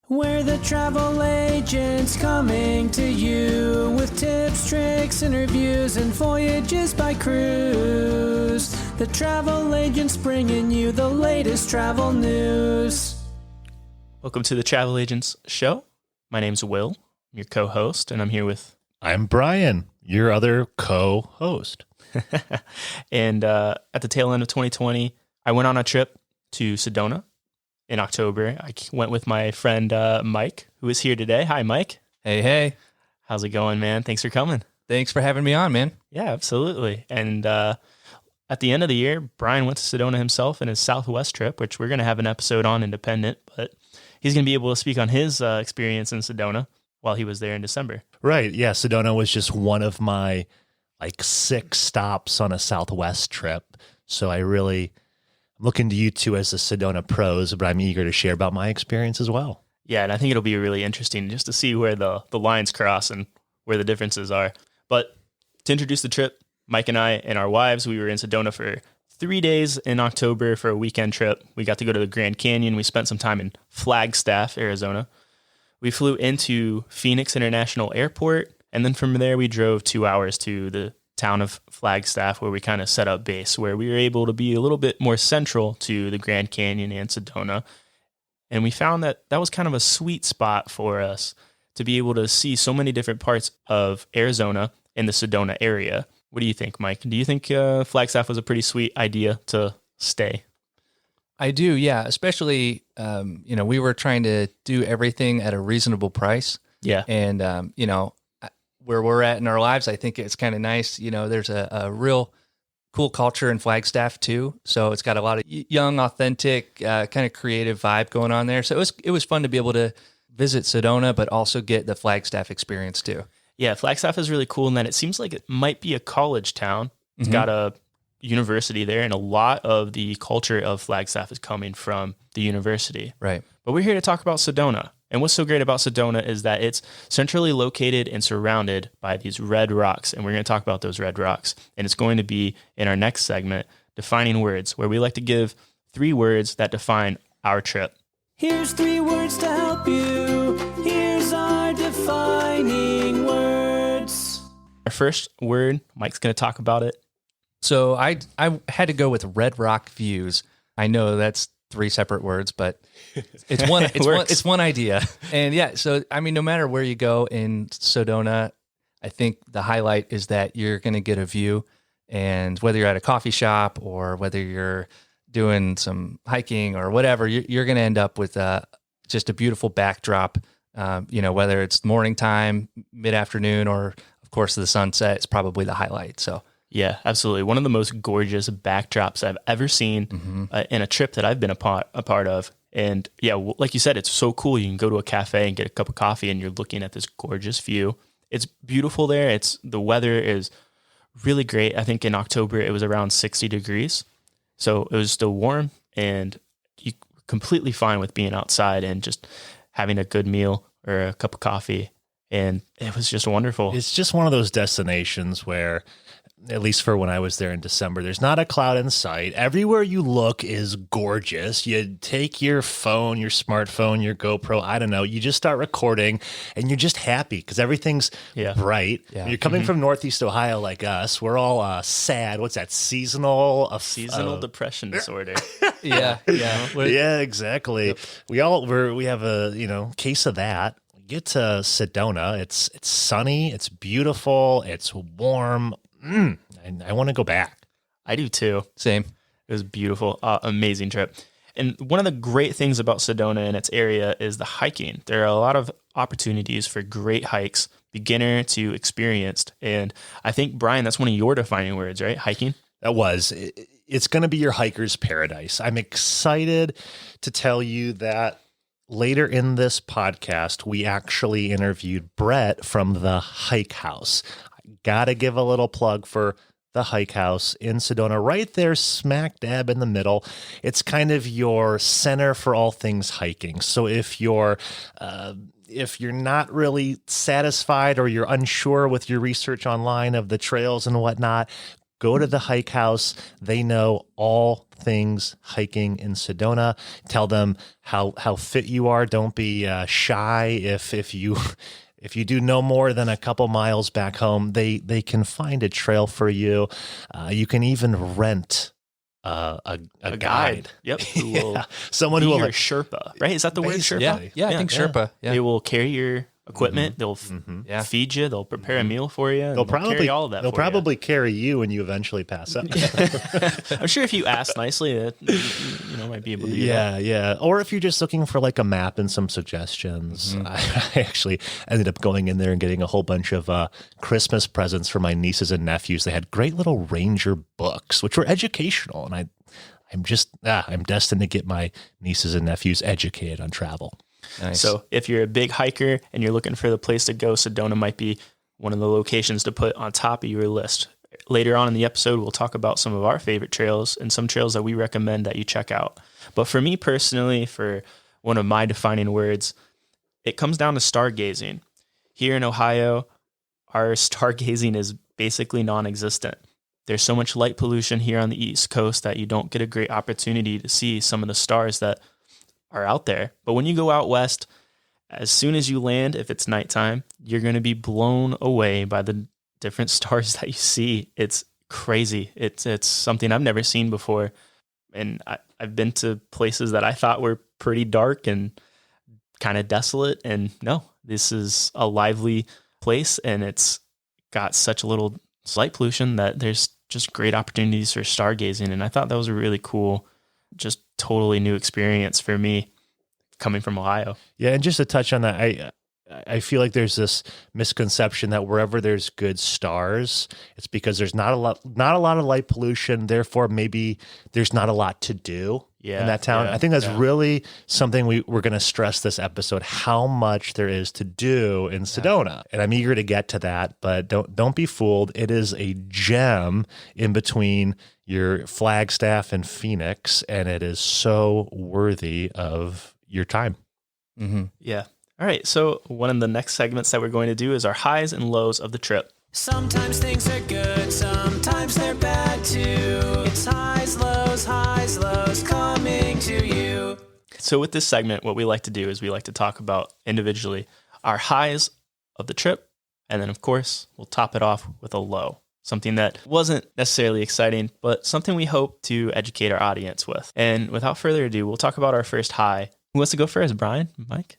We're the travel agents coming to you with tips, tricks, interviews, and voyages by cruise. The travel agents bringing you the latest travel news. Welcome to the Travel Agents Show. My name's Will, I'm your co-host, and I'm here with... I'm Brian, your other co-host. And at the tail end of 2020, I went on a trip to Sedona in October. I went with my friend Mike, who is here today. Hi, Mike. Hey. How's it going, man? Thanks for coming. Thanks for having me on, man. Yeah, absolutely. And at the end of the year, Brian went to Sedona himself in his Southwest trip, which we're going to have an episode on independent, but he's going to be able to speak on his experience in Sedona while he was there in December. Right. Yeah. Sedona was just one of my 6 stops on a Southwest trip. So I'm looking to you two as the Sedona pros, but I'm eager to share about my experience as well. Yeah, and I think it'll be really interesting just to see where the lines cross and where the differences are. But to introduce the trip, Mike and I and our wives, we were in Sedona for 3 days in October for a weekend trip. We got to go to the Grand Canyon. We spent some time in Flagstaff, Arizona. We flew into Phoenix International Airport, and then from there we drove 2 hours to the town of Flagstaff, where we kind of set up base, where we were able to be a little bit more central to the Grand Canyon and Sedona. And we found that was kind of a sweet spot for us to be able to see so many different parts of Arizona in the Sedona area. What do you think, Mike? Do you think Flagstaff was a pretty sweet idea to stay? I do, yeah. Especially, we were trying to do everything at a reasonable price. Yeah. And, where we're at in our lives, I think it's kind of nice. There's a real cool culture in Flagstaff too. So it's got a lot of young, authentic, kind of creative vibe going on there. So it was fun to be able to visit Sedona, but also get the Flagstaff experience too. Yeah, Flagstaff is really cool in that it seems like it might be a college town. It's got a university there, and a lot of the culture of Flagstaff is coming from the university. Right. But we're here to talk about Sedona. And what's so great about Sedona is that it's centrally located and surrounded by these red rocks. And we're going to talk about those red rocks. And it's going to be in our next segment, Defining Words, where we like to give 3 words that define our trip. Here's 3 words to help you. Here's our defining words. Our first word, Mike's going to talk about it. So I had to go with Red Rock Views. I know that's 3 separate words, but it's one. It's one idea. And yeah, so I mean, no matter where you go in Sedona, I think the highlight is that you're going to get a view. And whether you're at a coffee shop or whether you're doing some hiking or whatever, you're going to end up with just a beautiful backdrop. Whether it's morning time, mid afternoon, or of course the sunset is probably the highlight. So. Yeah, absolutely. One of the most gorgeous backdrops I've ever seen in a trip that I've been a part of. And yeah, like you said, it's so cool. You can go to a cafe and get a cup of coffee and you're looking at this gorgeous view. It's beautiful there. The weather is really great. I think in October it was around 60 degrees. So it was still warm and you completely fine with being outside and just having a good meal or a cup of coffee. And it was just wonderful. It's just one of those destinations where, at least for when I was there in December, there's not a cloud in sight. Everywhere you look is gorgeous. You take your phone, your smartphone, your GoPro, I don't know, you just start recording and you're just happy because everything's bright. Yeah. You're coming from Northeast Ohio like us. We're all sad. What's that? Seasonal depression disorder. Yeah. Yeah, exactly. Yep. We have a, case of that. Get to Sedona. It's sunny. It's beautiful. It's warm. And I want to go back. I do too. Same. It was beautiful. Amazing trip. And one of the great things about Sedona and its area is the hiking. There are a lot of opportunities for great hikes, beginner to experienced. And I think, Brian, that's one of your defining words, right? Hiking? That was. It's going to be your hiker's paradise. I'm excited to tell you that later in this podcast, we actually interviewed Brett from the Hike House. Got to give a little plug for the Hike House in Sedona, right there smack dab in the middle. It's kind of your center for all things hiking. So if you're not really satisfied or you're unsure with your research online of the trails and whatnot, go to the hike house. They know all things hiking in Sedona. Tell them how fit you are. Don't be shy if you do no more than a couple miles back home. They can find a trail for you. You can even rent a guide. Yep. Who will someone be who will your Sherpa, right? Is that the word Sherpa? Yeah, I think Sherpa. Yeah. They will carry your equipment. They'll feed you. They'll prepare a meal for you. And They'll probably carry all of that. They'll for you. probably carry you when you eventually pass out. I'm sure if you ask nicely, that might be able to do that. Yeah. Or if you're just looking for like a map and some suggestions, I actually ended up going in there and getting a whole bunch of Christmas presents for my nieces and nephews. They had great little ranger books, which were educational, and I'm destined to get my nieces and nephews educated on travel. Nice. So if you're a big hiker and you're looking for the place to go, Sedona might be one of the locations to put on top of your list. Later on in the episode, we'll talk about some of our favorite trails and some trails that we recommend that you check out. But for me personally, for one of my defining words, it comes down to stargazing. Here in Ohio, our stargazing is basically non-existent. There's so much light pollution here on the East Coast that you don't get a great opportunity to see some of the stars that are out there. But when you go out west, as soon as you land, if it's nighttime, you're going to be blown away by the different stars that you see. It's crazy. It's something I've never seen before. And I've been to places that I thought were pretty dark and kind of desolate. And no, this is a lively place, and it's got such a little light pollution that there's just great opportunities for stargazing. And I thought that was a really cool, just totally new experience for me coming from Ohio. Yeah, and just to touch on that, I feel like there's this misconception that wherever there's good stars, it's because there's not a lot of light pollution. Therefore, maybe there's not a lot to do in that town. I think that's really something we're going to stress this episode: how much there is to do in Sedona. And I'm eager to get to that, but don't be fooled. It is a gem in between your Flagstaff and Phoenix, and it is so worthy of your time. Yeah. All right. So one of the next segments that we're going to do is our highs and lows of the trip. Sometimes things are good, sometimes they're bad too. It's highs, lows coming to you. So with this segment, what we like to do is we like to talk about individually our highs of the trip. And then, of course, we'll top it off with a low. Something that wasn't necessarily exciting, but something we hope to educate our audience with. And without further ado, we'll talk about our first high. Who wants to go first? Brian? Mike?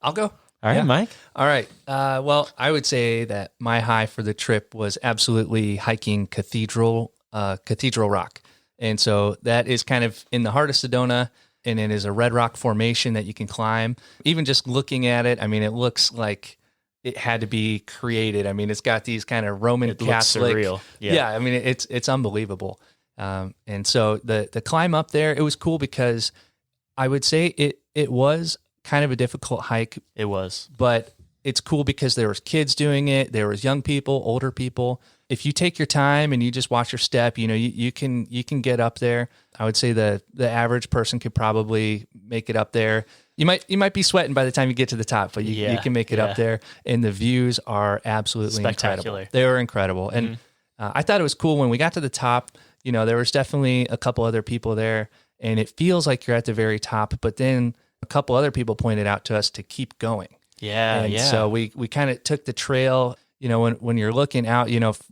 I'll go. All right, Mike. All right. Well, I would say that my high for the trip was absolutely hiking Cathedral Rock. And so that is kind of in the heart of Sedona, and it is a red rock formation that you can climb. Even just looking at it, I mean, it looks like it had to be created. I mean, it's got these kind of Roman Catholic. Looks surreal. Yeah, I mean, it's unbelievable. And so the climb up there, it was cool because I would say it was kind of a difficult hike. It was. But it's cool because there was kids doing it. There was young people, older people. If you take your time and you just watch your step, you can get up there. I would say the average person could probably make it up there. You might be sweating by the time you get to the top, but you can make it up there. And the views are absolutely spectacular. Incredible. They were incredible. And I thought it was cool when we got to the top. There was definitely a couple other people there, and it feels like you're at the very top. But then a couple other people pointed out to us to keep going. Yeah. So we kind of took the trail. When you're looking out,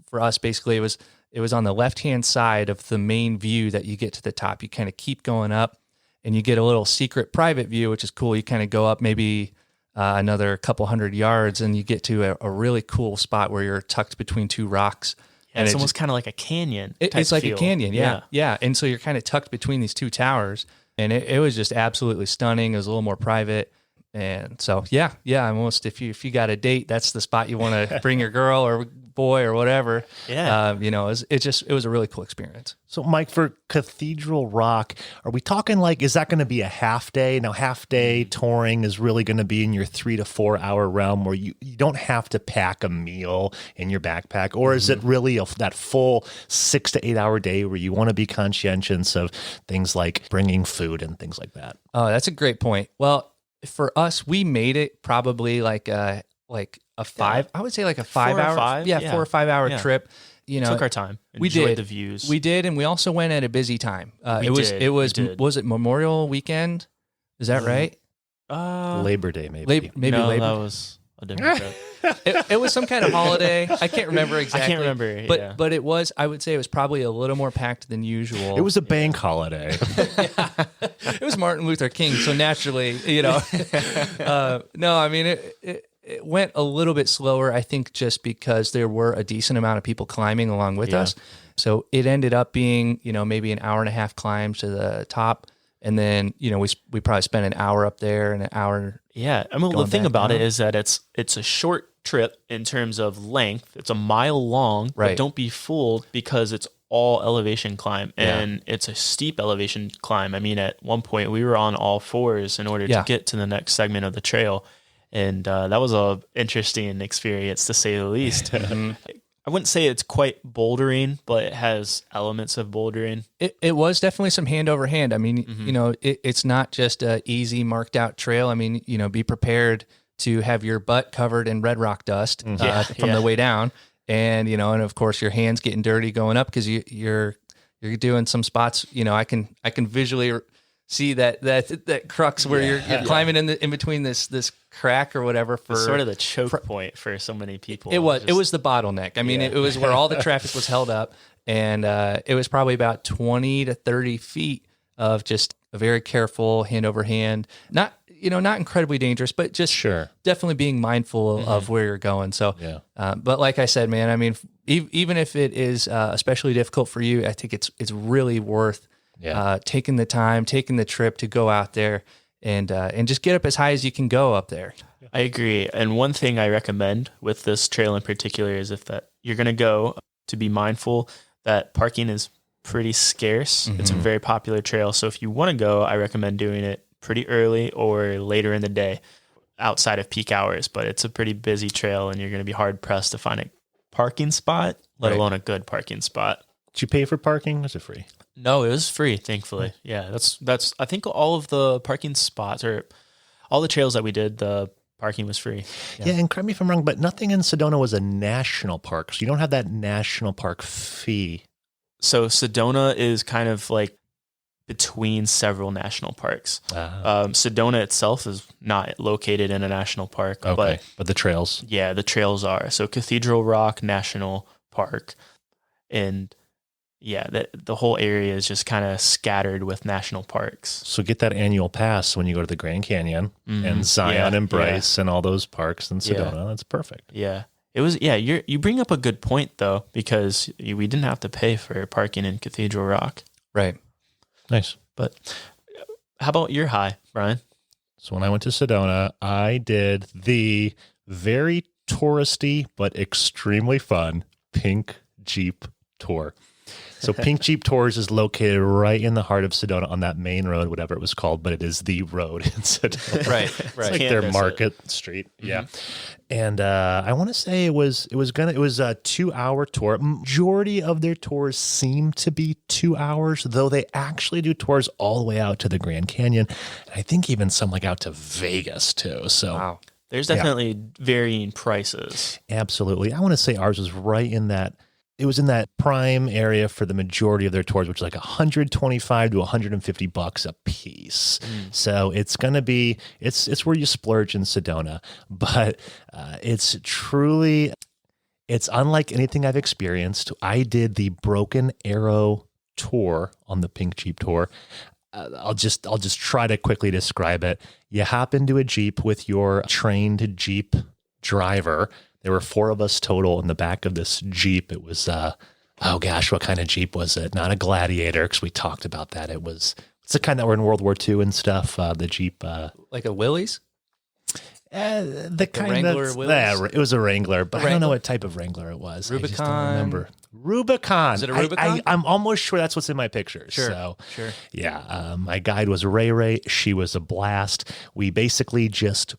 for us, basically it was on the left-hand side of the main view that you get to the top. You kind of keep going up, and you get a little secret private view, which is cool. You kind of go up maybe another couple hundred yards, and you get to a really cool spot where you're tucked between two rocks. And it's almost kind of like a canyon. It's like feel. A canyon, yeah. And so you're kind of tucked between these two towers, and it was just absolutely stunning. It was a little more private. And so, yeah, almost if you got a date, that's the spot you want to bring your girl or boy or whatever. Yeah. It was a really cool experience. So, Mike, for Cathedral Rock, are we talking is that going to be a half day? Now, half day touring is really going to be in your 3 to 4 hour realm where you don't have to pack a meal in your backpack, or is it really that full 6 to 8 hour day where you want to be conscientious of things like bringing food and things like that? Oh, that's a great point. Well, for us, we made it probably like a 5. I would say like a 5 hour. 4 or 5 hour trip. took our time. We Enjoyed did the views. We did, and we also went at a busy time. We did. Was it Memorial Weekend? Is that right? Labor Day, maybe. no, Labor. that was a different trip. It was some kind of holiday. I can't remember exactly. I can't remember. But but it was. I would say it was probably a little more packed than usual. It was a bank holiday. It was Martin Luther King, so naturally, no, I mean it went a little bit slower. I think just because there were a decent amount of people climbing along with us, so it ended up being maybe an hour and a half climb to the top, and then we probably spent an hour up there and an hour. Yeah, I mean the thing about it is that it's a short trip in terms of length. It's a mile long, but don't be fooled because it's all elevation climb and it's a steep elevation climb. I mean, at one point we were on all fours in order to get to the next segment of the trail. And that was a interesting experience to say the least. I wouldn't say it's quite bouldering, but it has elements of bouldering. It was definitely some hand over hand. I mean, it's not just a easy marked out trail. I mean, be prepared to have your butt covered in red rock dust from the way down. And, and of course your hands getting dirty going up because you're doing some spots, I can visually see that crux where you're climbing in between this crack or whatever for it's sort of the choke point for so many people. It was the bottleneck. I mean, it was where all the traffic was held up, and it was probably about 20 to 30 feet of just a very careful hand over hand, not incredibly dangerous, but just definitely being mindful of where you're going. So, but like I said, man, I mean, even if it is especially difficult for you, I think it's really worth taking the time, taking the trip to go out there and just get up as high as you can go up there. I agree. And one thing I recommend with this trail in particular is if that you're going to go, to be mindful that parking is pretty scarce. It's a very popular trail. So if you want to go, I recommend doing it pretty early or later in the day outside of peak hours. But it's a pretty busy trail and you're going to be hard pressed to find a parking spot, let alone a good parking spot. Did you pay for parking? Was it free? No, it was free, thankfully. Yeah, that's. I think all of the parking spots or all the trails that we did, the parking was free. Yeah, and correct me if I'm wrong, but nothing in Sedona was a national park, so you don't have that national park fee. So Sedona is kind of like between several national parks. Sedona itself is not located in a national park, but the trails. Yeah, the trails are. So Cathedral Rock National Park, and the whole area is just kind of scattered with national parks. So get that annual pass when you go to the Grand Canyon and Zion and Bryce and all those parks in Sedona. That's perfect. Yeah. It was, you bring up a good point though, because we didn't have to pay for parking in Cathedral Rock. Right. Nice. But how about your high, Brian? So when I went to Sedona, I did the very touristy but extremely fun Pink Jeep Tour. So Pink Jeep Tours is located right in the heart of Sedona on that main road, whatever it was called, but it is the road in Sedona. Right. It's like their market street. Yeah. And I want to say it was a 2-hour tour. Majority of their tours seem to be 2 hours, though they actually do tours all the way out to the Grand Canyon. And I think even some like out to Vegas too. So wow. There's definitely varying prices. Absolutely. I want to say ours was right in that. It was in that prime area for the majority of their tours, which is like $125 to $150 a piece. So it's going to be, it's where you splurge in Sedona, but it's unlike anything I've experienced. I did the Broken Arrow tour on the Pink Jeep Tour. I'll just try to quickly describe it. You hop into a Jeep with your trained Jeep driver. There were 4 of us total in the back of this Jeep. It was, what kind of Jeep was it? Not a Gladiator, because we talked about that. It's the kind that were in World War II and stuff. The Jeep. Like a Willys? The kind Wrangler of, Willys? It was a Wrangler, but I don't know what type of Wrangler it was. Rubicon. I just don't remember. Rubicon. Is it a Rubicon? I'm almost sure that's what's in my pictures. Sure. Yeah. My guide was Ray. She was a blast. We basically just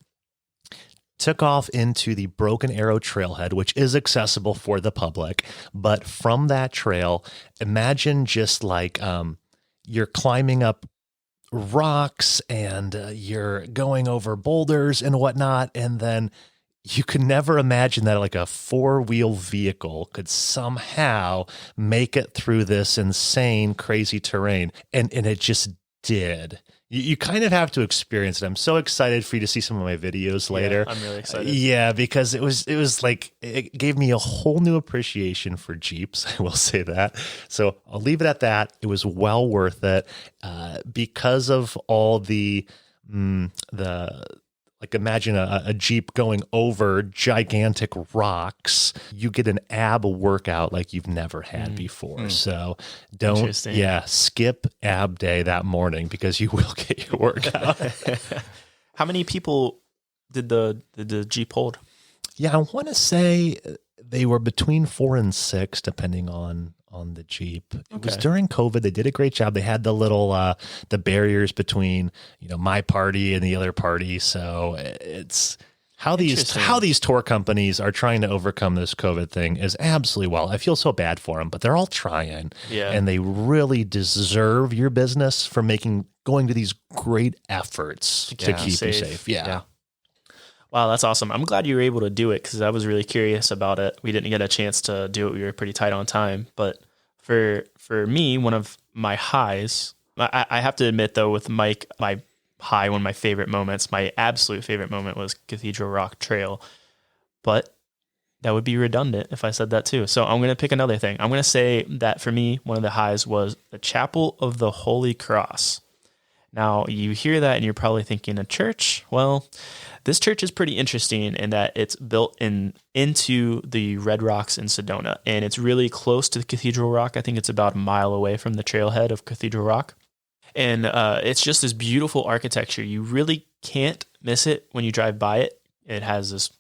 took off into the Broken Arrow trailhead, which is accessible for the public. But from that trail, imagine just like you're climbing up rocks and you're going over boulders and whatnot. And then you could never imagine that like a 4-wheel vehicle could somehow make it through this insane, crazy terrain. And it just did. You kind of have to experience it. I'm so excited for you to see some of my videos later. Yeah, I'm really excited. Yeah, because it was like, it gave me a whole new appreciation for Jeeps. I will say that. So I'll leave it at that. It was well worth it because of all the like imagine a Jeep going over gigantic rocks. You get an ab workout like you've never had before. So don't, skip ab day that morning because you will get your workout. How many people did the Jeep hold? Yeah, I want to say they were between 4 and 6, depending on the Jeep. It was during COVID. They did a great job. They had the little the barriers between my party and the other party. So it's how these tour companies are trying to overcome this COVID thing is absolutely well. I feel so bad for them, but they're all trying. Yeah, and they really deserve your business for going to these great efforts to keep you safe. Yeah. Wow, that's awesome. I'm glad you were able to do it because I was really curious about it. We didn't get a chance to do it. We were pretty tight on time. But for me, one of my highs, I have to admit, though, with Mike, my high, one of my favorite moments, my absolute favorite moment was Cathedral Rock Trail. But that would be redundant if I said that too. So I'm going to pick another thing. I'm going to say that for me, one of the highs was the Chapel of the Holy Cross. Now, you hear that and you're probably thinking a church. Well, this church is pretty interesting in that it's built into the Red Rocks in Sedona, and it's really close to the Cathedral Rock. I think it's about a mile away from the trailhead of Cathedral Rock. And it's just this beautiful architecture. You really can't miss it when you drive by it. It has this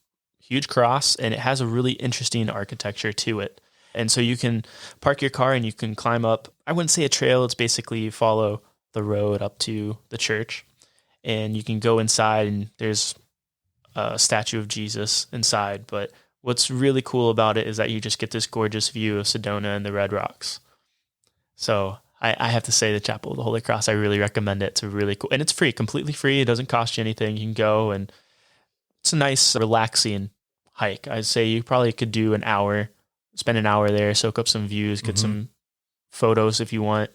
huge cross, and it has a really interesting architecture to it. And so you can park your car and you can climb up. I wouldn't say a trail. It's basically you follow the road up to the church, and you can go inside, and there's a statue of Jesus inside. But what's really cool about it is that you just get this gorgeous view of Sedona and the Red Rocks. So I have to say the Chapel of the Holy Cross, I really recommend it. It's really cool. And it's free, completely free. It doesn't cost you anything. You can go, and it's a nice, relaxing hike. I'd say you probably could do an hour, spend an hour there, soak up some views, get some photos if you want.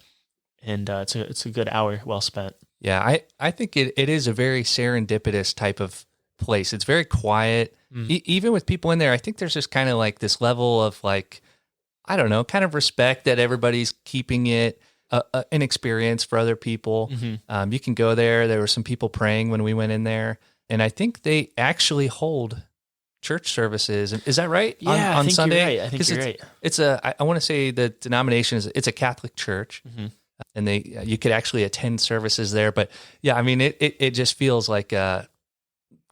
And it's a good hour well spent. Yeah, I think it is a very serendipitous type of place. It's very quiet. Even with people in there, I think there's just kind of like this level of like, I don't know, kind of respect that everybody's keeping it an experience for other people. You can go there. There were some people praying when we went in there. And I think they actually hold church services. Is that right? Yeah, on I think Sunday? you're right. I think you're right. It's I want to say the denomination it's a Catholic church. And you could actually attend services there. But yeah, I mean, it just feels like a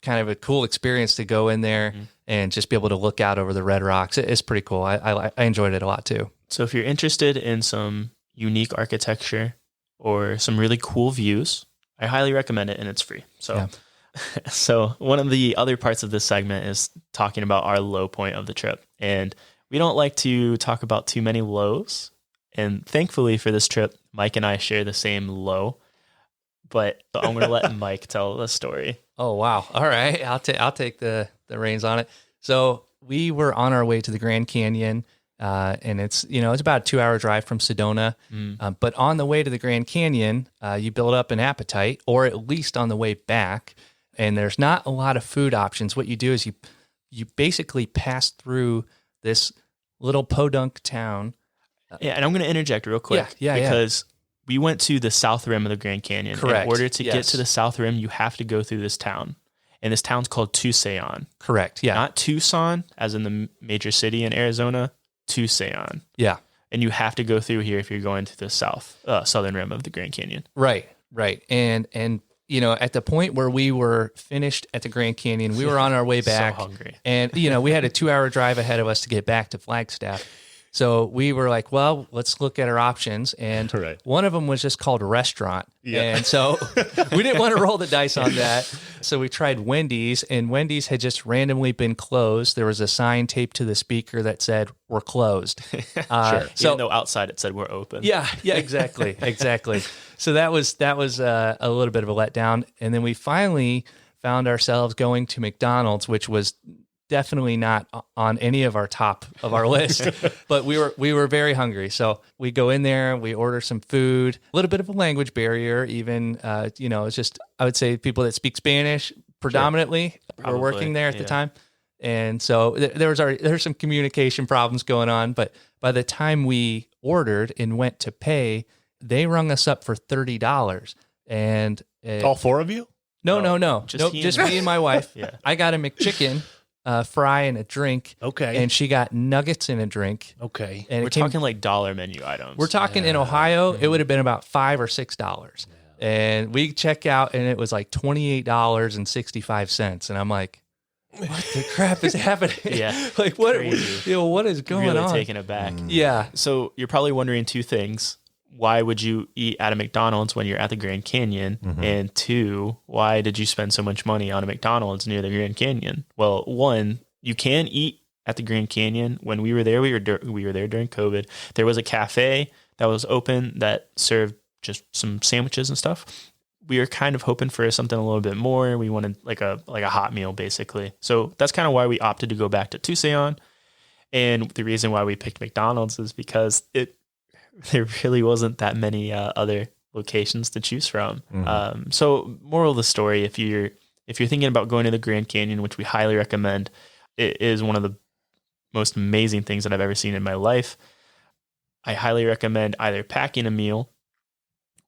kind of a cool experience to go in there and just be able to look out over the Red Rocks. It's pretty cool. I enjoyed it a lot too. So if you're interested in some unique architecture or some really cool views, I highly recommend it, and it's free. So, So one of the other parts of this segment is talking about our low point of the trip. And we don't like to talk about too many lows. And thankfully for this trip, Mike and I share the same low, but I'm going to let Mike tell the story. Oh, wow. All right. I'll take the reins on it. So we were on our way to the Grand Canyon, and it's about a 2-hour drive from Sedona. But on the way to the Grand Canyon, you build up an appetite, or at least on the way back, and there's not a lot of food options. What you do is you basically pass through this little podunk town. Yeah, and I'm going to interject real quick because we went to the south rim of the Grand Canyon. Correct. In order to get to the south rim, you have to go through this town. And this town's called Tucson. Correct, yeah. Not Tucson, as in the major city in Arizona, Tucson. Yeah. And you have to go through here if you're going to the southern rim of the Grand Canyon. Right. And at the point where we were finished at the Grand Canyon, we were on our way back. So hungry. And, we had a 2-hour drive ahead of us to get back to Flagstaff. So we were like, well, let's look at our options. And one of them was just called a restaurant. Yeah. And so we didn't want to roll the dice on that. So we tried Wendy's, and Wendy's had just randomly been closed. There was a sign taped to the speaker that said, "We're closed." Sure. Even though outside it said we're open. Yeah, exactly. So that was a little bit of a letdown. And then we finally found ourselves going to McDonald's, which was definitely not on any of our top of our list, but we were very hungry. So we go in there, we order some food, a little bit of a language barrier, even, it's just, I would say people that speak Spanish predominantly were working there at the time. And so there's some communication problems going on, but by the time we ordered and went to pay, they rung us up for $30. And all four of you? No. Just me and my wife. Yeah. I got a McChicken, fry and a drink. Okay. And she got nuggets and a drink. Okay. And we're talking like dollar menu items. We're talking in Ohio, it would have been about $5 or $6. Yeah. And we check out and it was like $28.65. And I'm like, what the crap is happening? Yeah. Like what is going really on? Taken aback. Yeah. So you're probably wondering two things. Why would you eat at a McDonald's when you're at the Grand Canyon? And two, why did you spend so much money on a McDonald's near the Grand Canyon? Well, one, you can eat at the Grand Canyon. When we were there, we were there during COVID. There was a cafe that was open that served just some sandwiches and stuff. We were kind of hoping for something a little bit more. We wanted like a hot meal, basically. So that's kind of why we opted to go back to Tucson. And the reason why we picked McDonald's is because there really wasn't that many other locations to choose from. So moral of the story, if you're thinking about going to the Grand Canyon, which we highly recommend, it is one of the most amazing things that I've ever seen in my life. I highly recommend either packing a meal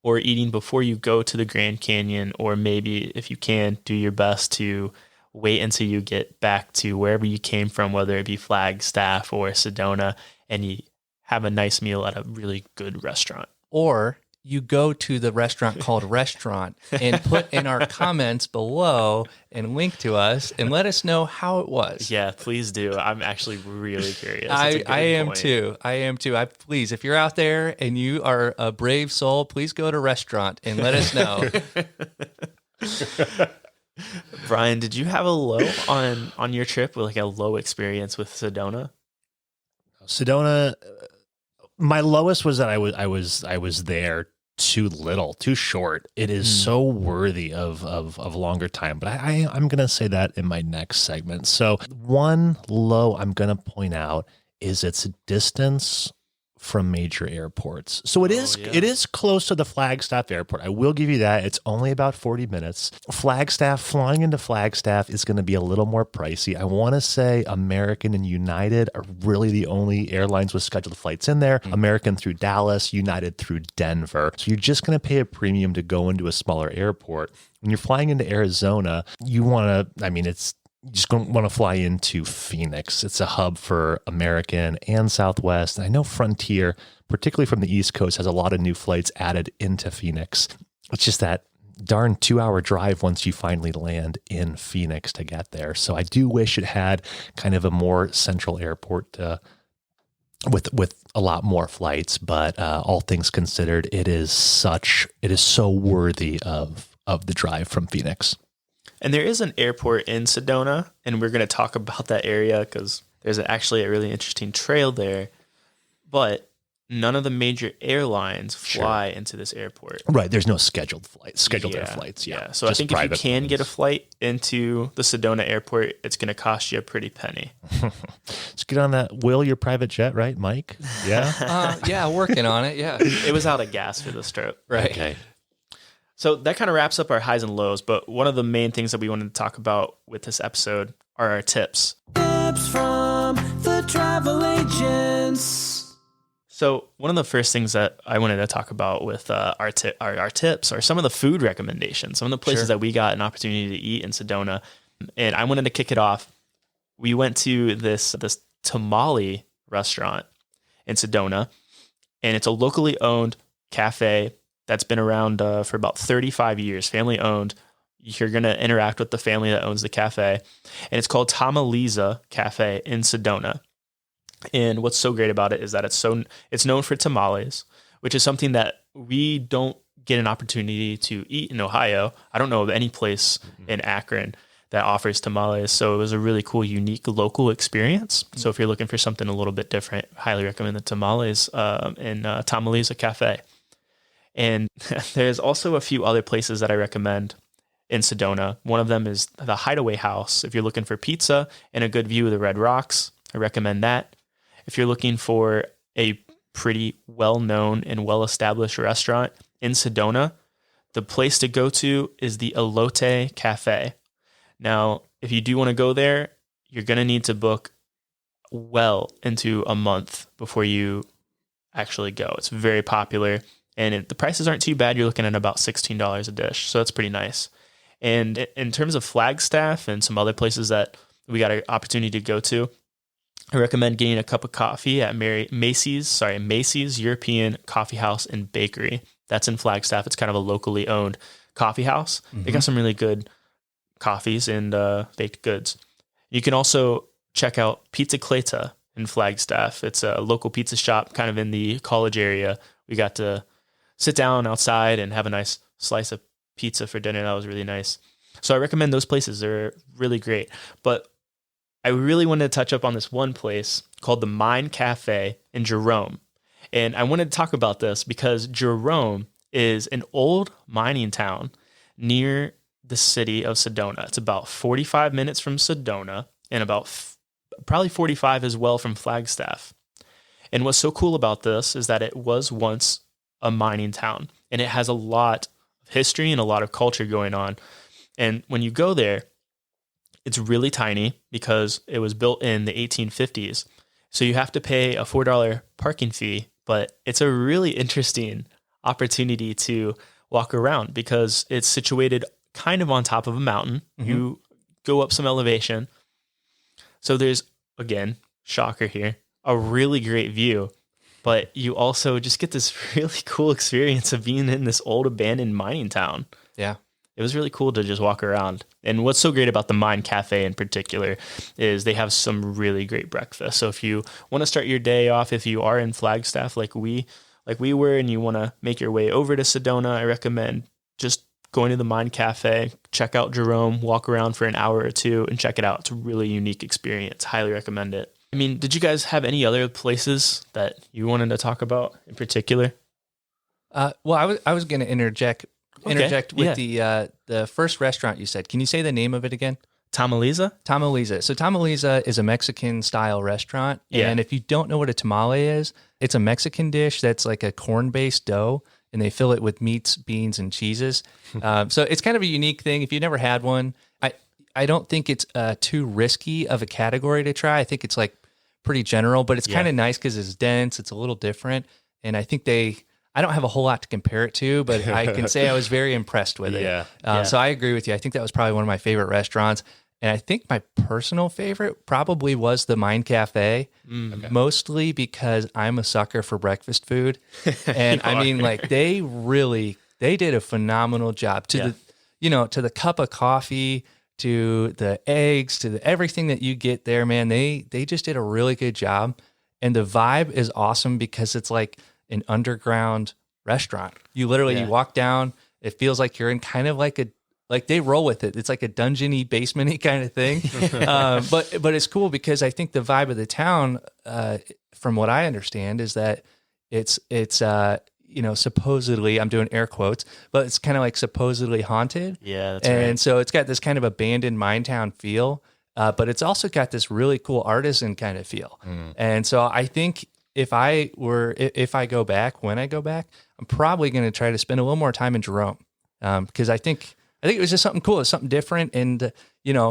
or eating before you go to the Grand Canyon, or maybe if you can, do your best to wait until you get back to wherever you came from, whether it be Flagstaff or Sedona, and you have a nice meal at a really good restaurant. Or you go to the restaurant called Restaurant and put in our comments below and link to us and let us know how it was. Yeah, please do. I'm actually really curious. I am too. Please, if you're out there and you are a brave soul, please go to Restaurant and let us know. Brian, did you have a low on your trip, with like a low experience with Sedona? Sedona, my lowest was that I was there too little, too short. It is so worthy of longer time, but I'm going to say that in my next segment. So one low I'm going to point out is its distance from major airports. So it is close to the Flagstaff airport. I will give you that. It's only about 40 minutes. Flying into Flagstaff is going to be a little more pricey. I want to say American and United are really the only airlines with scheduled flights in there. American through Dallas, United through Denver. So you're just going to pay a premium to go into a smaller airport. When you're flying into Arizona, you just going to want to fly into Phoenix. It's a hub for American and Southwest. And I know Frontier, particularly from the East Coast, has a lot of new flights added into Phoenix. It's just that darn 2-hour drive once you finally land in Phoenix to get there. So I do wish it had kind of a more central airport with a lot more flights. But all things considered, it is so worthy of the drive from Phoenix. And there is an airport in Sedona, and we're going to talk about that area because there's actually a really interesting trail there. But none of the major airlines fly into this airport. Right. There's no scheduled air flights. Yeah. So I think if you can get a flight into the Sedona airport, it's going to cost you a pretty penny. Let's get on that. Will, your private jet, right, Mike? Yeah. Yeah. Working on it. Yeah. It was out of gas for this trip. Right. Okay. So that kind of wraps up our highs and lows, but one of the main things that we wanted to talk about with this episode are our tips. Tips from the travel agents. So one of the first things that I wanted to talk about with our tips are some of the food recommendations, some of the places that we got an opportunity to eat in Sedona. And I wanted to kick it off. We went to this tamale restaurant in Sedona, and it's a locally owned cafe that's been around for about 35 years, family owned. You're going to interact with the family that owns the cafe. And it's called Tamaliza Cafe in Sedona. And what's so great about it is that it's known for tamales, which is something that we don't get an opportunity to eat in Ohio. I don't know of any place in Akron that offers tamales. So it was a really cool, unique local experience. So if you're looking for something a little bit different, highly recommend the tamales in Tamaliza Cafe. And there's also a few other places that I recommend. in Sedona. One of them is the Hideaway House. If you're looking for pizza and a good view of the Red Rocks, I recommend that. If you're looking for a pretty well-known and well-established restaurant in Sedona, the place to go to is the Elote Cafe. Now, if you do want to go there, you're going to need to book well into a month before you actually go. It's very popular, and the prices aren't too bad. You're looking at about $16 a dish, so that's pretty nice. And in terms of Flagstaff and some other places that we got an opportunity to go to, I recommend getting a cup of coffee at Macy's European Coffee House and Bakery. That's in Flagstaff. It's kind of a locally owned coffee house. They got some really good coffees and baked goods. You can also check out Pizza Cleta in Flagstaff. It's a local pizza shop kind of in the college area. We got to sit down outside and have a nice slice of pizza for dinner. That was really nice. So I recommend those places. They're really great. But I really wanted to touch up on this one place called the Mine Cafe in Jerome. And I wanted to talk about this because Jerome is an old mining town near the city of Sedona. It's about 45 minutes from Sedona and about probably 45 as well from Flagstaff. And what's so cool about this is that it was once a mining town, and it has a lot of history and a lot of culture going on. And when you go there, it's really tiny because it was built in the 1850s. So you have to pay a $4 parking fee, but it's a really interesting opportunity to walk around because it's situated kind of on top of a mountain. You go up some elevation. So there's, again, shocker here, a really great view, but you also just get this really cool experience of being in this old abandoned mining town. Yeah. It was really cool to just walk around. And what's so great about the Mine Cafe in particular is they have some really great breakfast. So if you want to start your day off, if you are in Flagstaff like we were, and you want to make your way over to Sedona, I recommend just going to the Mine Cafe, check out Jerome, walk around for an hour or two and check it out. It's a really unique experience. Highly recommend it. I mean, did you guys have any other places that you wanted to talk about in particular? Well, I was going to interject with the first restaurant you said. Can you say the name of it again? Tamaliza? Tamaliza. So Tamaliza is a Mexican style restaurant. Yeah. And if you don't know what a tamale is, it's a Mexican dish that's like a corn-based dough, and they fill it with meats, beans, and cheeses. So it's kind of a unique thing. If you've never had one, I don't think it's too risky of a category to try. I think it's like pretty general, but it's kind of nice because it's dense. It's a little different. And I think I don't have a whole lot to compare it to, but I can say I was very impressed with it. So I agree with you. I think that was probably one of my favorite restaurants. And I think my personal favorite probably was the Mine Cafe, mostly because I'm a sucker for breakfast food. And I mean, like they did a phenomenal job to the cup of coffee, to the eggs, to everything that you get there, man. They just did a really good job. And the vibe is awesome because it's like an underground restaurant. You literally you walk down, it feels like you're in kind of like they roll with it. It's like a dungeony, basement-y kind of thing. But it's cool because I think the vibe of the town, from what I understand, is that it's supposedly, I'm doing air quotes, but it's kind of like supposedly haunted. Yeah, that's right. And so it's got this kind of abandoned mine town feel, but it's also got this really cool artisan kind of feel. And so I think if I go back, when I go back, I'm probably going to try to spend a little more time in Jerome, because I think it was just something cool. It's something different. And,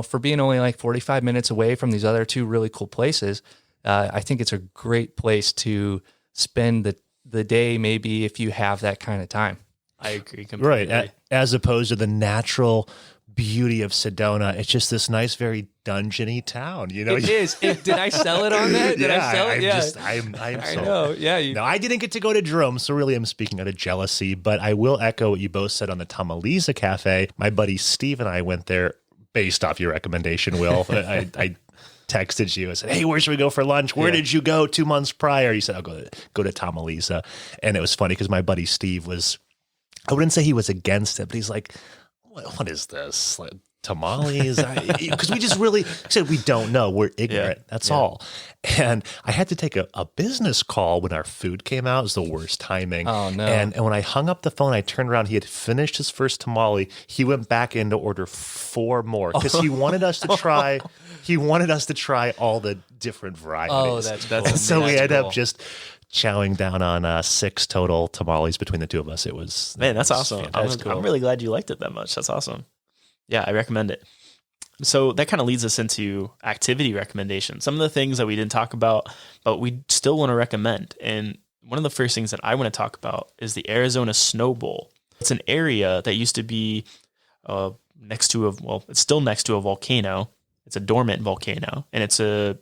for being only like 45 minutes away from these other two really cool places, I think it's a great place to spend the day, maybe if you have that kind of time. I agree completely. Right. As opposed to the natural beauty of Sedona. It's just this nice, very dungeony town, It is. Did I sell it on that? Did I sell it? I'm I sold. know. Yeah. No, I didn't get to go to Jerome, so really I'm speaking out of jealousy, but I will echo what you both said on the Tamaliza Cafe. My buddy Steve and I went there based off your recommendation, Will. I texted you and said, "Hey, where should we go for lunch? Where did you go 2 months prior?" You said, "I'll go to Tamaliza." And it was funny because my buddy Steve I wouldn't say he was against it, but he's like, what is this? Like, tamales, because we just really said we don't know. We're ignorant. That's all. And I had to take a business call when our food came out. It was the worst timing. Oh, no. And when I hung up the phone, I turned around. He had finished his first tamale. He went back in to order 4 more because he wanted us to try. He wanted us to try all the different varieties. Oh, that's cool. So we ended up just chowing down on 6 total tamales between the two of us. It was that's awesome. I'm really glad you liked it that much. That's awesome. Yeah, I recommend it. So that kind of leads us into activity recommendations. Some of the things that we didn't talk about, but we still want to recommend. And one of the first things that I want to talk about is the Arizona Snow Bowl. It's an area that used to be it's still next to a volcano. It's a dormant volcano, and it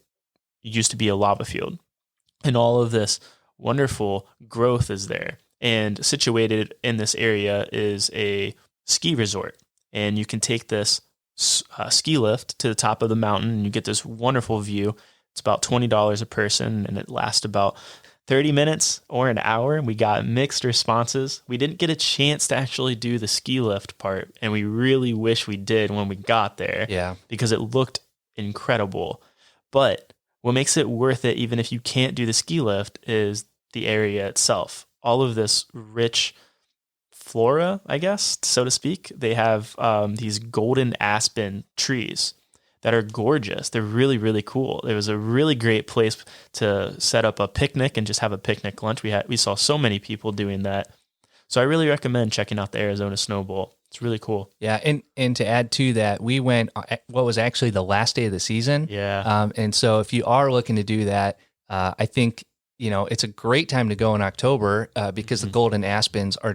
used to be a lava field. And all of this wonderful growth is there. And situated in this area is a ski resort. And you can take this ski lift to the top of the mountain, and you get this wonderful view. It's about $20 a person, and it lasts about 30 minutes or an hour. And we got mixed responses. We didn't get a chance to actually do the ski lift part, and we really wish we did when we got there. Yeah, because it looked incredible. But what makes it worth it, even if you can't do the ski lift, is the area itself. All of this rich flora, I guess, so to speak. They have these golden aspen trees that are gorgeous. They're really, really cool. It was a really great place to set up a picnic and just have a picnic lunch. We saw so many people doing that. So I really recommend checking out the Arizona Snow Bowl. It's really cool. Yeah, and to add to that, we went what was actually the last day of the season. Yeah. And so if you are looking to do that, I think, it's a great time to go in October because the golden aspens are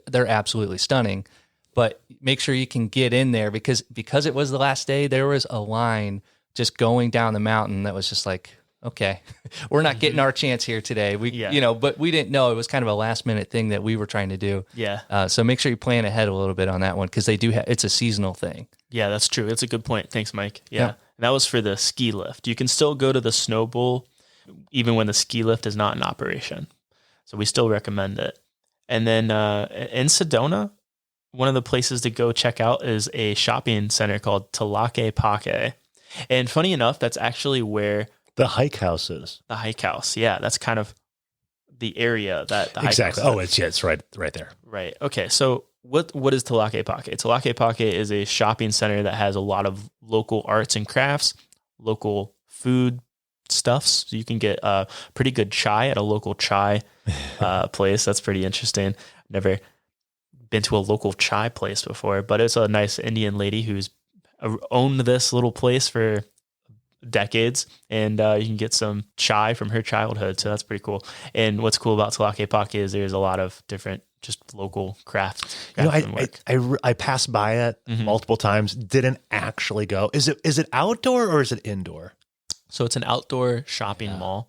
they're absolutely stunning. But make sure you can get in there because it was the last day. There was a line just going down the mountain that was just like, okay, we're not getting our chance here today. But we didn't know. It was kind of a last minute thing that we were trying to do. Yeah. So make sure you plan ahead a little bit on that one because they do it's a seasonal thing. Yeah, that's true. That's a good point. Thanks, Mike. Yeah. And that was for the ski lift. You can still go to the Snow Bowl even when the ski lift is not in operation. So we still recommend it. And then in Sedona, one of the places to go check out is a shopping center called Tlaquepaque. And funny enough, that's actually where the hike house is. The hike house. Yeah, that's kind of the area that the hike exactly. house is. It's right there. Right. Okay. So what is Tlaquepaque? Tlaquepaque is a shopping center that has a lot of local arts and crafts, local food stuffs. So you can get pretty good chai at a local chai place. That's pretty interesting. Never been to a local chai place before, but it's a nice Indian lady who's owned this little place for decades, and you can get some chai from her childhood. So that's pretty cool. And what's cool about Tlaquepaque is there's a lot of different just local crafts. I passed by it multiple times. Didn't actually go. Is it outdoor or is it indoor? So it's an outdoor shopping mall.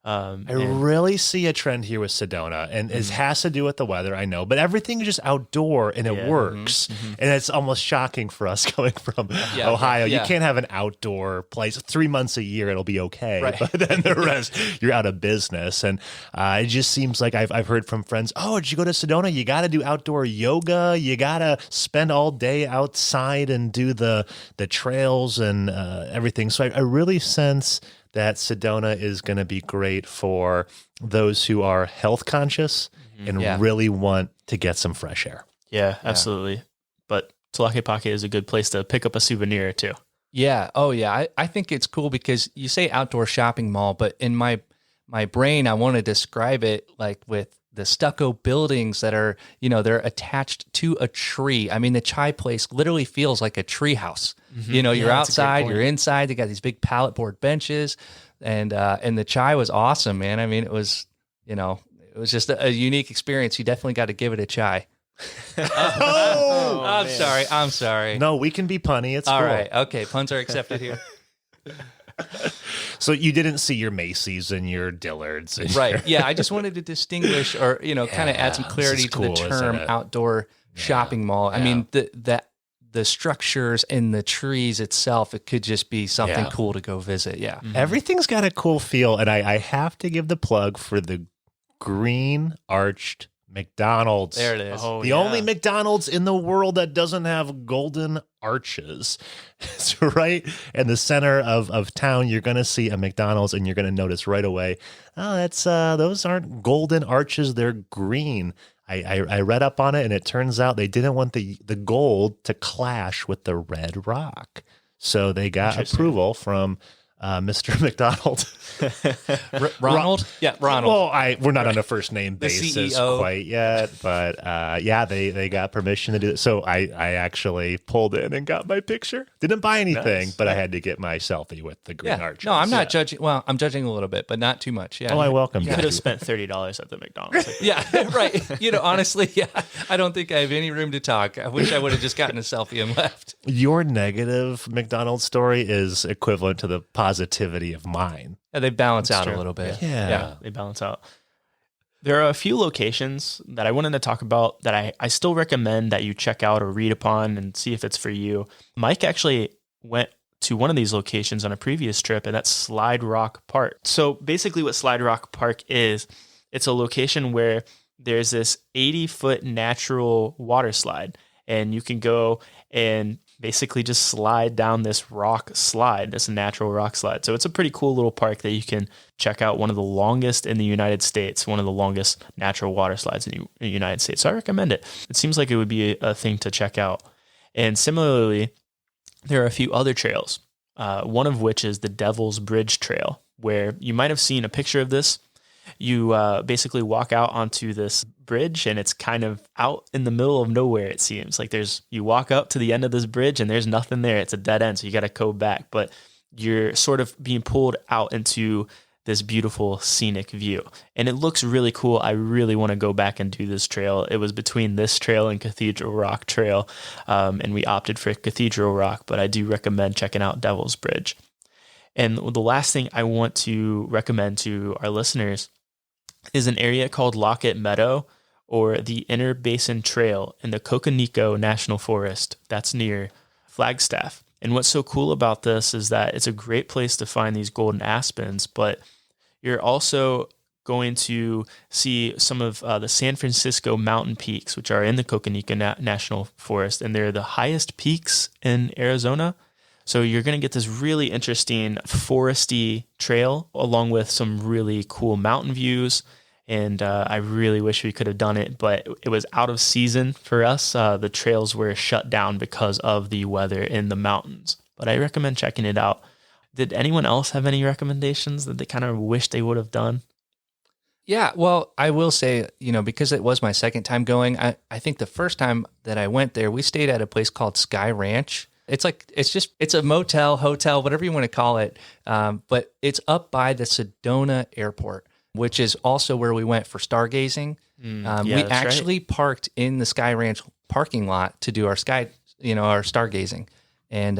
I really see a trend here with Sedona, and it has to do with the weather, I know, but everything is just outdoor and it works. And it's almost shocking for us coming from Ohio. You can't have an outdoor place 3 months a year. It'll be okay. Right. But then the rest, you're out of business. And it just seems like I've heard from friends, oh, did you go to Sedona? You got to do outdoor yoga. You got to spend all day outside and do the trails and everything. So I really sense that Sedona is going to be great for those who are health conscious and really want to get some fresh air. Yeah, absolutely. But Tlaquepaque is a good place to pick up a souvenir or two. Yeah. Oh, yeah. I think it's cool because you say outdoor shopping mall, but in my brain, I want to describe it like with the stucco buildings that are, they're attached to a tree. I mean, the chai place literally feels like a tree house. You're outside, you're inside. They got these big pallet board benches, and the chai was awesome, man. I mean, it was just a unique experience. You definitely got to give it a chai. I'm sorry. No, we can be punny. It's all cool. right. Okay, puns are accepted here. So you didn't see your Macy's and your Dillard's. And right. Yeah, I just wanted to distinguish or, kind of add some clarity to the term outdoor shopping mall. I mean, the structures and the trees itself, it could just be something cool to go visit. Yeah. Everything's got a cool feel. And I have to give the plug for the green arched McDonald's. There it is. Oh, The yeah. only McDonald's in the world that doesn't have golden arches. It's right in the center of town. You're going to see a McDonald's and you're going to notice right away, oh, that's those aren't golden arches. They're green. I read up on it, and it turns out they didn't want the gold to clash with the red rock. So they got approval from Mr. McDonald. Ronald? Yeah, Ronald. Well, we're not on a first name basis CEO. quite yet, but yeah, they got permission to do it. So I actually pulled in and got my picture. Didn't buy anything, Nice. but I had to get my selfie with the green Yeah. arches. No, I'm not judging. Well, I'm judging a little bit, but not too much. Yeah. Oh, I welcome You you. could have spent $30 at the McDonald's. Like, Yeah, right. Honestly, yeah. I don't think I have any room to talk. I wish I would have just gotten a selfie and left. Your negative McDonald's story is equivalent to the positivity of mine. Yeah, they balance out true. a little bit. Yeah. they balance out. There are a few locations that I wanted to talk about that I still recommend that you check out or read upon and see if it's for you. Mike actually went to one of these locations on a previous trip, and that's Slide Rock Park. So basically what Slide Rock Park is, it's a location where there's this 80-foot natural water slide, and you can go and basically just slide down this this natural rock slide. So it's a pretty cool little park that you can check out, one of the longest in the United States, one of the longest natural water slides in the United States. So I recommend it. It seems like it would be a thing to check out. And similarly, there are a few other trails, one of which is the Devil's Bridge Trail, where you might have seen a picture of this. You basically walk out onto this bridge, and it's kind of out in the middle of nowhere, it seems. Like you walk up to the end of this bridge, and there's nothing there. It's a dead end, so you got to go back. But you're sort of being pulled out into this beautiful scenic view. And it looks really cool. I really want to go back and do this trail. It was between this trail and Cathedral Rock Trail, and we opted for Cathedral Rock, but I do recommend checking out Devil's Bridge. And the last thing I want to recommend to our listeners is an area called Lockett Meadow, or the Inner Basin Trail in the Cocanico National Forest. That's near Flagstaff. And what's so cool about this is that it's a great place to find these golden aspens, but you're also going to see some of the San Francisco mountain peaks, which are in the Cocanico National Forest, and they're the highest peaks in Arizona. So you're going to get this really interesting foresty trail along with some really cool mountain views. And I really wish we could have done it, but it was out of season for us. The trails were shut down because of the weather in the mountains. But I recommend checking it out. Did anyone else have any recommendations that they kind of wish they would have done? Yeah, well, I will say, because it was my second time going, I think the first time that I went there, we stayed at a place called Sky Ranch. It's a motel, hotel, whatever you want to call it. But it's up by the Sedona airport, which is also where we went for stargazing. We actually parked in the Sky Ranch parking lot to do our stargazing. And,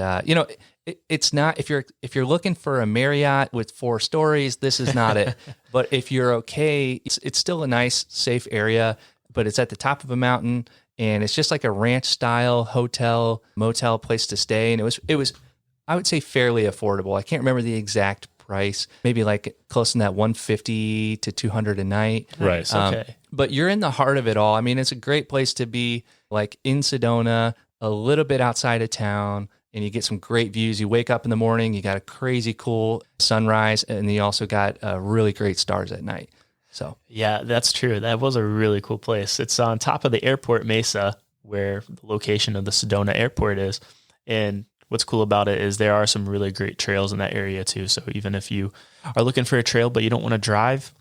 it's not, if you're looking for a Marriott with 4 stories, this is not it. But if you're okay, it's still a nice, safe area, but it's at the top of a mountain, and it's just like a ranch style hotel, motel place to stay. And it was, I would say, fairly affordable. I can't remember the exact price, maybe like close to that $150 to $200 a night. Right. Okay. But you're in the heart of it all. I mean, it's a great place to be, like in Sedona, a little bit outside of town, and you get some great views. You wake up in the morning, you got a crazy cool sunrise, and you also got really great stars at night. So Yeah, that's true. That was a really cool place. It's on top of the airport mesa where the location of the Sedona airport is. And what's cool about it is there are some really great trails in that area too. So even if you are looking for a trail, but you don't want to drive,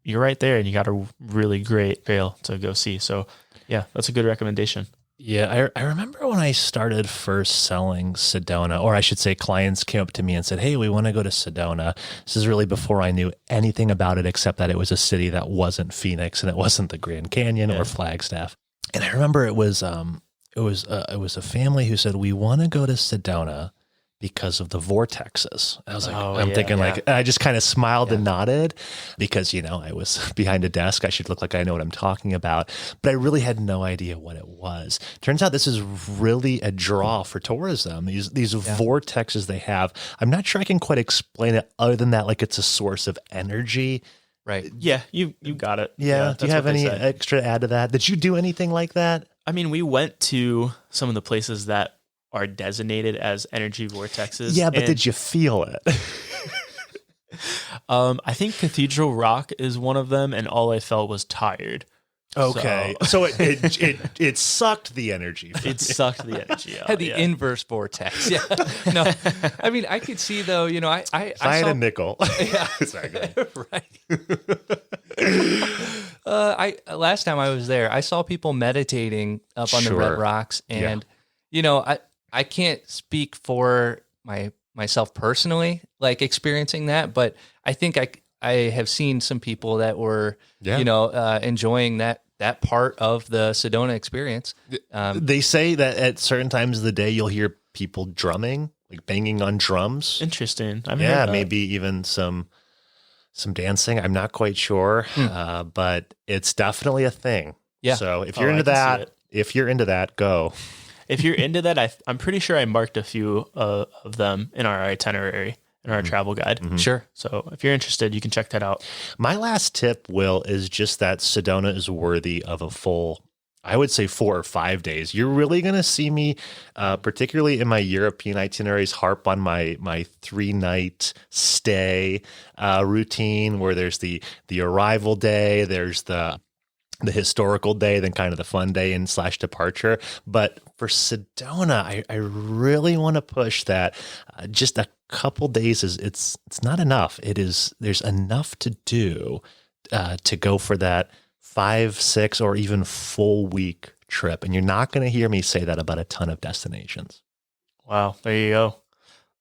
you're right there and you got a really great trail to go see. So yeah, that's a good recommendation. Yeah, I remember when I started first selling Sedona, or I should say clients came up to me and said, hey, we want to go to Sedona. This is really before I knew anything about it, except that it was a city that wasn't Phoenix and it wasn't the Grand Canyon or Flagstaff. And I remember it was a family who said, we want to go to Sedona because of the vortexes. I was like, I just kind of smiled and nodded because, I was behind a desk. I should look like I know what I'm talking about, but I really had no idea what it was. Turns out this is really a draw for tourism. These vortexes they have, I'm not sure I can quite explain it other than that, like it's a source of energy Right. Yeah, you got it. Yeah. Do you that's have what they any say. extra to add to that? Did you do anything like that? I mean, we went to some of the places that are designated as energy vortexes. Yeah, but and, did you feel it? I think Cathedral Rock is one of them, and all I felt was tired. Okay. So it sucked the energy. It sucked the energy out. Had the inverse vortex. Yeah. No, I mean, I could see though, you know, I had saw, a nickel. Yeah. Sorry, go ahead. Right. Last time I was there, I saw people meditating up on the Red Sure. Rocks, and you know, I can't speak for myself personally, like experiencing that, but I think I have seen some people that were, you know, enjoying that part of the Sedona experience. They say that at certain times of the day, you'll hear people drumming, like banging on drums. Interesting. I've Yeah, heard that. maybe even some dancing. I'm not quite sure, but it's definitely a thing. Yeah. So if Oh, you're I into can see that, go. If you're into that, I'm pretty sure I marked a few of them in our itinerary, in our travel guide. Sure. So if you're interested, you can check that out. My last tip, Will, is just that Sedona is worthy of a full, I would say 4 or 5 days. You're really going to see me, particularly in my European itineraries, harp on my 3-night stay routine, where there's the arrival day, there's the historical day, then kind of the fun day and / departure. But for Sedona, I really want to push that just a couple days it's not enough. There's enough to do to go for that 5, 6, or even full week trip. And you're not going to hear me say that about a ton of destinations. Wow, there you go.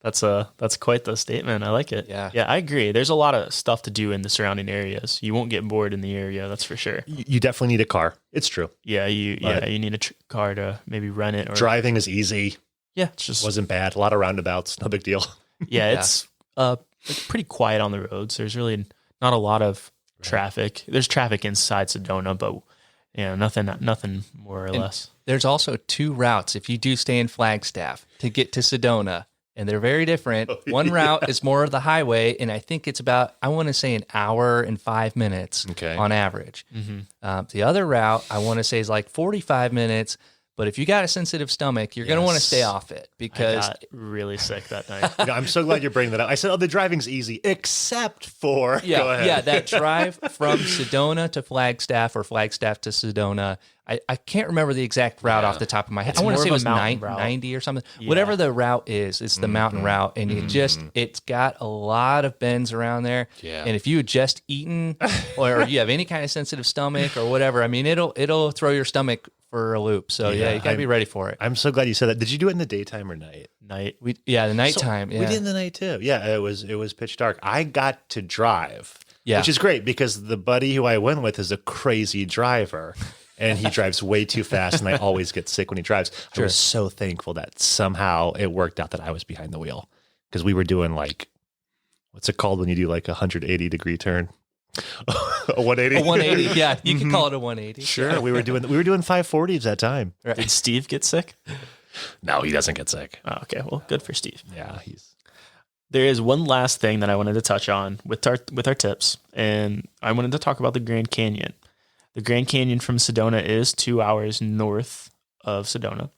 That's quite the statement. I like it. Yeah. I agree. There's a lot of stuff to do in the surrounding areas. You won't get bored in the area, that's for sure. You definitely need a car. It's true. Yeah, you need a car to maybe rent it or Driving is easy. Yeah, it's just Wasn't bad. A lot of roundabouts. No big deal. yeah, it's like pretty quiet on the roads. There's really not a lot of traffic. There's traffic inside Sedona, but nothing more or less. There's also 2 routes if you do stay in Flagstaff to get to Sedona, and they're very different. One route is more of the highway, and I think it's about, I want to say, an hour and 5 minutes on average. The other route, I want to say, is like 45 minutes. But if you got a sensitive stomach, you're going to want to stay off it because I got really sick that night. I'm so glad you're bringing that up. I said, the driving's easy, except for, go ahead. that drive from Sedona to Flagstaff or Flagstaff to Sedona. I can't remember the exact route off the top of my head. It's I want to more say of it was a mountain route. 90 or something. Whatever the route is, it's the mountain route. And it's got a lot of bends around there. Yeah. And if you had just eaten or you have any kind of sensitive stomach or whatever, I mean, it'll throw your stomach for a loop. So you got to be ready for it. I'm so glad you said that. Did you do it in the daytime or night? Night. The nighttime. We did in the night too. Yeah, it was pitch dark. I got to drive, which is great because the buddy who I went with is a crazy driver. And he drives way too fast, and I always get sick when he drives. I was so thankful that somehow it worked out that I was behind the wheel because we were doing like, what's it called when you do like a 180-degree turn? A 180. A 180. Yeah, you can call it a 180. Sure, we were doing 540s at that time. Right. Did Steve get sick? No, he doesn't get sick. Oh, okay, well, good for Steve. Yeah, There is one last thing that I wanted to touch on with our tips, and I wanted to talk about the Grand Canyon. The Grand Canyon from Sedona is 2 hours north of Sedona.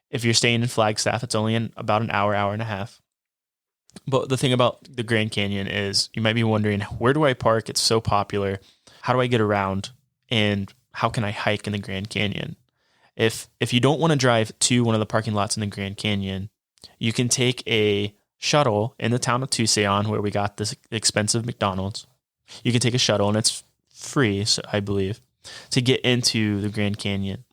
If you're staying in Flagstaff, it's only about an hour and a half. But the thing about the Grand Canyon is you might be wondering, where do I park? It's so popular. How do I get around? And how can I hike in the Grand Canyon? If you don't want to drive to one of the parking lots in the Grand Canyon, you can take a shuttle in the town of Tucson, where we got this expensive McDonald's. You can take a shuttle, and it's free, so I believe, to get into the Grand Canyon.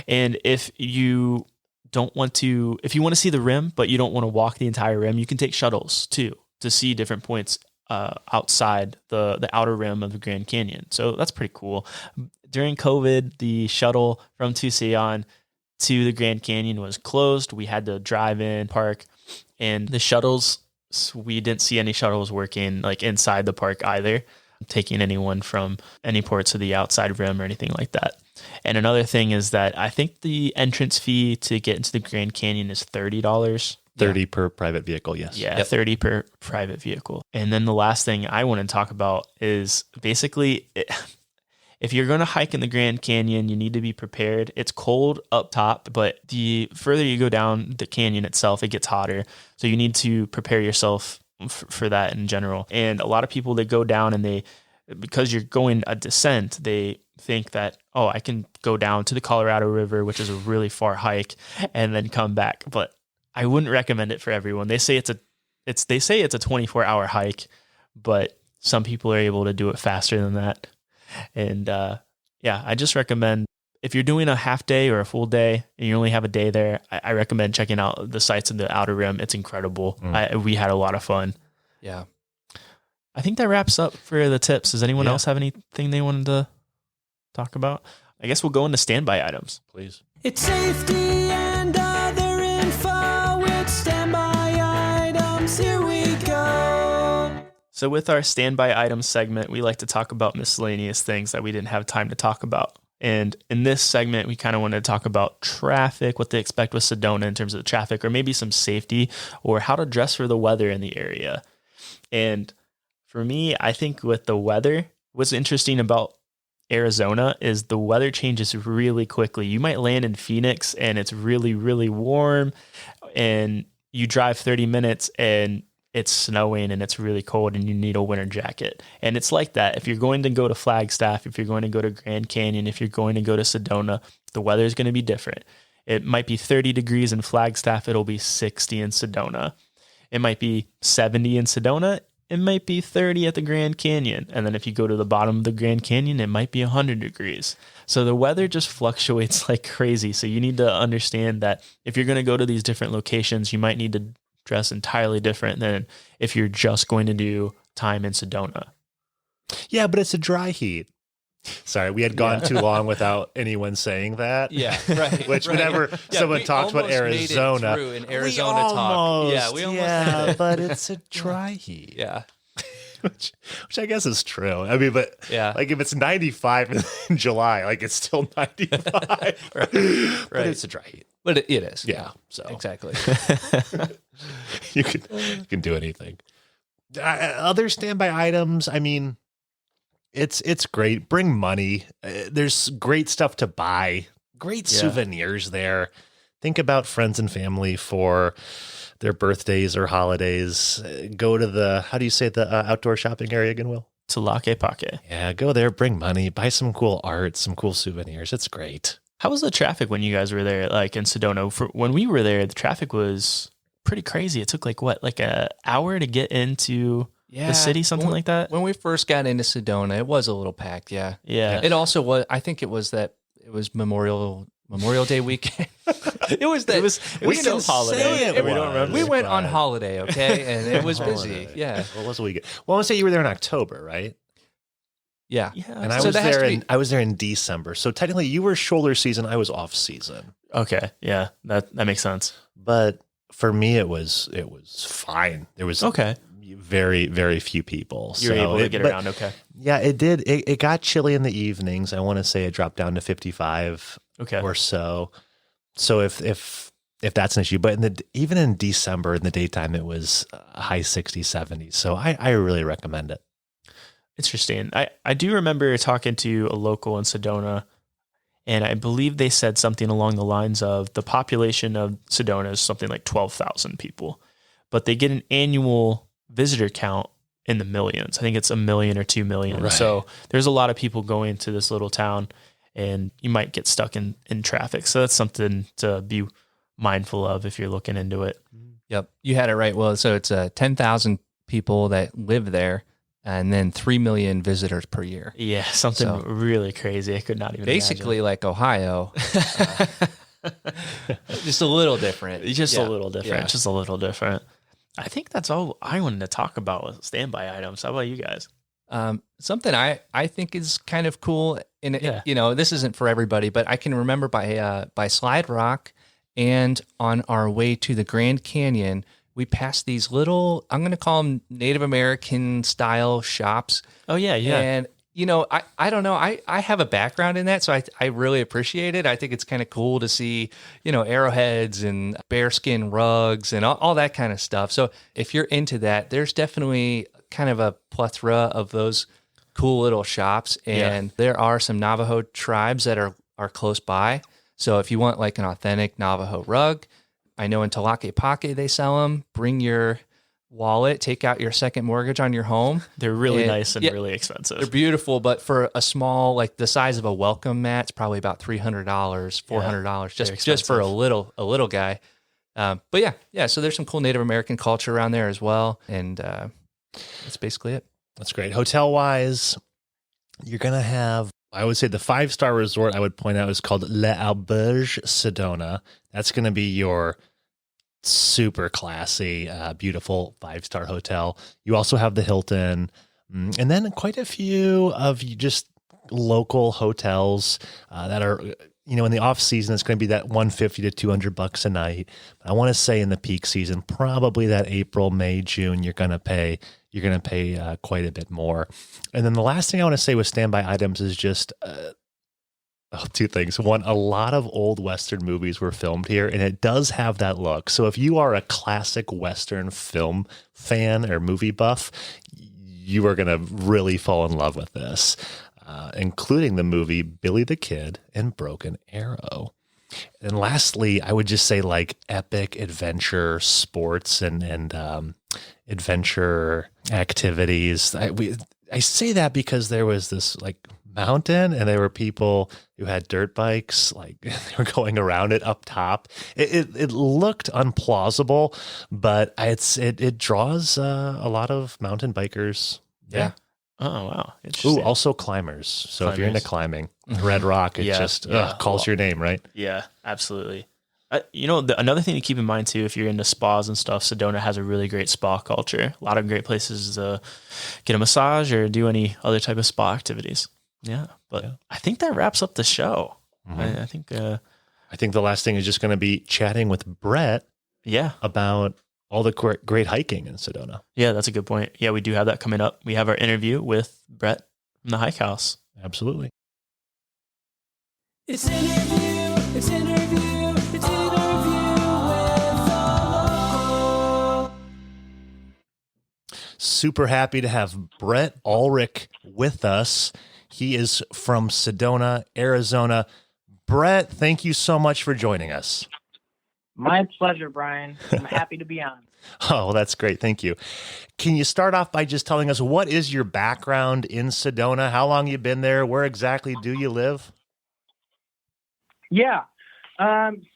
And if you want to see the rim, but you don't want to walk the entire rim, you can take shuttles too to see different points outside the outer rim of the Grand Canyon. So that's pretty cool. During COVID, the shuttle from Tucson to the Grand Canyon was closed. We had to drive in, park, and the shuttles, we didn't see any shuttles working like inside the park either, taking anyone from any ports of the outside rim or anything like that. And another thing is that I think the entrance fee to get into the Grand Canyon is $30. 30 per private vehicle, yes. Yeah, 30 per private vehicle. And then the last thing I want to talk about is basically if you're going to hike in the Grand Canyon, you need to be prepared. It's cold up top, but the further you go down the canyon itself, it gets hotter. So you need to prepare yourself for that in general. And a lot of people that go down and because you're going a descent, they think that, oh, I can go down to the Colorado River, which is a really far hike, and then come back. But I wouldn't recommend it for everyone. They say it's a 24-hour hike, but some people are able to do it faster than that. And I just recommend if you're doing a half day or a full day and you only have a day there, I recommend checking out the sites in the Outer Rim. It's incredible. We had a lot of fun. Yeah. I think that wraps up for the tips. Does anyone else have anything they wanted to talk about? I guess we'll go into standby items. Please. It's safety and other info with standby items. Here we go. So with our standby items segment, we like to talk about miscellaneous things that we didn't have time to talk about. And in this segment, we kind of wanted to talk about traffic, what to expect with Sedona in terms of the traffic, or maybe some safety, or how to dress for the weather in the area. And for me, I think with the weather, what's interesting about Arizona is the weather changes really quickly. You might land in Phoenix and it's really, really warm, and you drive 30 minutes and it's snowing and it's really cold and you need a winter jacket. And it's like that. If you're going to go to Flagstaff, if you're going to go to Grand Canyon, if you're going to go to Sedona, the weather is going to be different. It might be 30 degrees in Flagstaff. It'll be 60 in Sedona. It might be 70 in Sedona. It might be 30 at the Grand Canyon. And then if you go to the bottom of the Grand Canyon, it might be 100 degrees. So the weather just fluctuates like crazy. So you need to understand that if you're going to go to these different locations, you might need to dress entirely different than if you're just going to do time in Sedona. Yeah, but it's a dry heat. Sorry, we had gone too long without anyone saying that. Yeah, right. Which whenever someone talks about Arizona, in Arizona talk. Yeah, we almost made it. But it's a dry heat. Yeah. which I guess is true. I mean, but like if it's 95 in July, like it's still 95. Right. But it's a dry heat. But it is. Yeah. So exactly. you can do anything. Other standby items, I mean, it's great. Bring money. There's great stuff to buy. Great souvenirs there. Think about friends and family for their birthdays or holidays. Go to the, how do you say the outdoor shopping area again, Will? Tlaquepaque. Yeah, go there, bring money, buy some cool art, some cool souvenirs. It's great. How was the traffic when you guys were there, like in Sedona? When we were there, the traffic was pretty crazy. It took like an hour to get into the city, something like that? When we first got into Sedona, it was a little packed, yeah. Yeah. It also was, I think it was Memorial Day weekend. It was that. We still holiday. We don't remember. We went on holiday, okay, and it was busy. Yeah. What was the weekend? Well, I want to say you were there in October, right? Yeah. And I was there in December. So technically you were shoulder season, I was off season. Okay. Yeah. That makes sense. But for me it was fine. There was very, very few people. You were able to get around okay. Yeah, it did. It got chilly in the evenings. I want to say it dropped down to 55 or so. So if that's an issue, but even in December in the daytime, it was high 60s, 70s. So I really recommend it. Interesting. I do remember talking to a local in Sedona, and I believe they said something along the lines of the population of Sedona is something like 12,000 people, but they get an annual visitor count in the millions. I think it's 1 million or 2 million. Right. So there's a lot of people going to this little town, and you might get stuck in traffic. So that's something to be mindful of if you're looking into it. Yep. You had it right. Well, so it's 10,000 people that live there, and then 3 million visitors per year. Yeah, something really crazy. I could not even basically imagine. Like Ohio. Just a little different. Just a little different. I think that's all I wanted to talk about with standby items. How about you guys? Something I think is kind of cool, and this isn't for everybody, but I can remember by Slide Rock and on our way to the Grand Canyon, we passed these little, I'm going to call them Native American style shops. Oh yeah, yeah. And I don't know. I have a background in that, so I really appreciate it. I think it's kind of cool to see, arrowheads and bearskin rugs and all that kind of stuff. So if you're into that, there's definitely kind of a plethora of those cool little shops. And there are some Navajo tribes that are close by. So if you want like an authentic Navajo rug, I know in Tlaquepaque they sell them. Bring your wallet, take out your second mortgage on your home. They're really nice and really expensive. They're beautiful, but for a small, like the size of a welcome mat, it's probably about $300, $400 just for a little guy. But yeah. So there's some cool Native American culture around there as well, and that's basically it. That's great. Hotel wise, you're gonna have, I would say, the 5-star resort I would point out is called Le Auberge Sedona. That's gonna be your super classy, beautiful 5-star hotel. You also have the Hilton, and then quite a few of just local hotels that are, in the off season, it's going to be that $150 to $200 a night. I want to say in the peak season, probably that April, May, June, you're going to pay quite a bit more. And then the last thing I want to say with standby items is just two things. One, a lot of old Western movies were filmed here, and it does have that look. So if you are a classic Western film fan or movie buff, you are going to really fall in love with this, including the movie Billy the Kid and Broken Arrow. And lastly, I would just say like epic adventure sports and adventure activities. I say that because there was this like mountain and there were people who had dirt bikes, like they were going around it up top. It looked unplausible, but it draws a lot of mountain bikers. Yeah. Oh, wow. Ooh, also climbers. So if you're into climbing, Red Rock, it calls your name, right? Yeah, absolutely. Another thing to keep in mind too, if you're into spas and stuff, Sedona has a really great spa culture. A lot of great places to get a massage or do any other type of spa activities. Yeah, but I think that wraps up the show. Mm-hmm. I think the last thing is just going to be chatting with Brett. Yeah, about all the great hiking in Sedona. Yeah, that's a good point. Yeah, we do have that coming up. We have our interview with Brett from the Hike House. Absolutely. It's interview with Super happy to have Brett Ulrich with us. He is from Sedona, Arizona. Brett, thank you so much for joining us. My pleasure, Brian. I'm happy to be on. Oh, that's great. Thank you. Can you start off by just telling us what is your background in Sedona? How long you been there? Where exactly do you live? Yeah.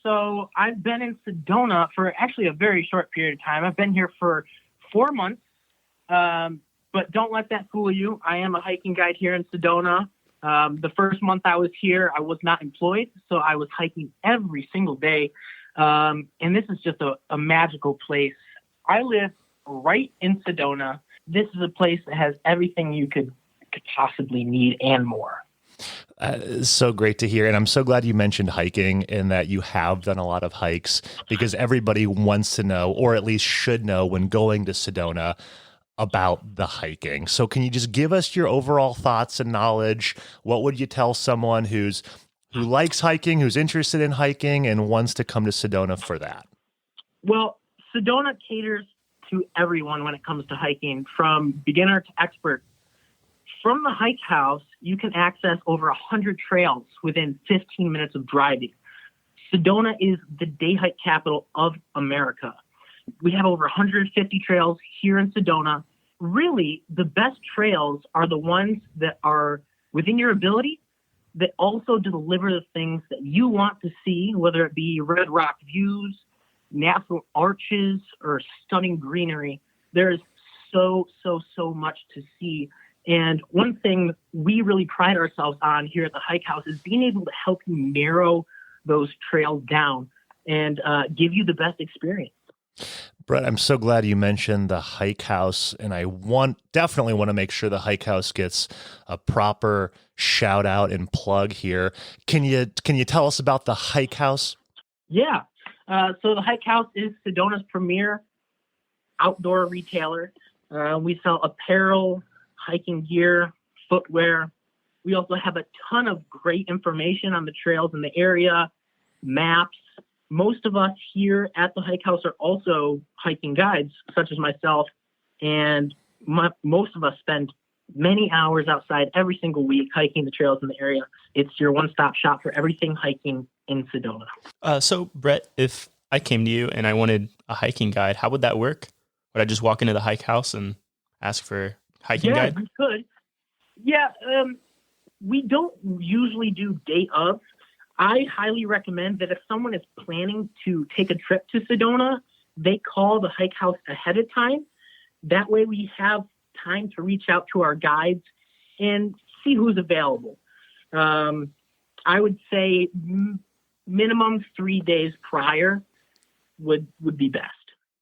So I've been in Sedona for actually a very short period of time. I've been here for 4 months. But don't let that fool you. I am a hiking guide here in Sedona. The first month I was here, I was not employed, so I was hiking every single day. And this is just a magical place. I live right in Sedona. This is a place that has everything you could possibly need and more. So great to hear. And I'm so glad you mentioned hiking and that you have done a lot of hikes, because everybody wants to know, or at least should know when going to Sedona, about the hiking. So can you just give us your overall thoughts and knowledge? What would you tell someone who likes hiking, who's interested in hiking, and wants to come to Sedona for that? Well, Sedona caters to everyone when it comes to hiking, from beginner to expert. From the Hike House, you can access over 100 trails within 15 minutes of driving. Sedona is the day hike capital of America. We have over 150 trails here in Sedona. Really, the best trails are the ones that are within your ability, that also deliver the things that you want to see, whether it be red rock views, natural arches, or stunning greenery. There's so much to see. And one thing we really pride ourselves on here at the Hike House is being able to help you narrow those trails down and give you the best experience. Brett, I'm so glad you mentioned the Hike House, and I definitely want to make sure the Hike House gets a proper shout out and plug here. Can you tell us about the Hike House? Yeah. So the Hike House is Sedona's premier outdoor retailer. We sell apparel, hiking gear, footwear. We also have a ton of great information on the trails in the area, maps. Most of us here at the Hike House are also hiking guides, such as myself, and most of us spend many hours outside every single week hiking the trails in the area. It's your one-stop shop for everything hiking in Sedona. So, Brett, if I came to you and I wanted a hiking guide, how would that work? Would I just walk into the Hike House and ask for a hiking guide? Yeah, you could. Yeah, we don't usually do day of. I highly recommend that if someone is planning to take a trip to Sedona, they call the Hike House ahead of time. That way we have time to reach out to our guides and see who's available. I would say minimum 3 days prior would be best.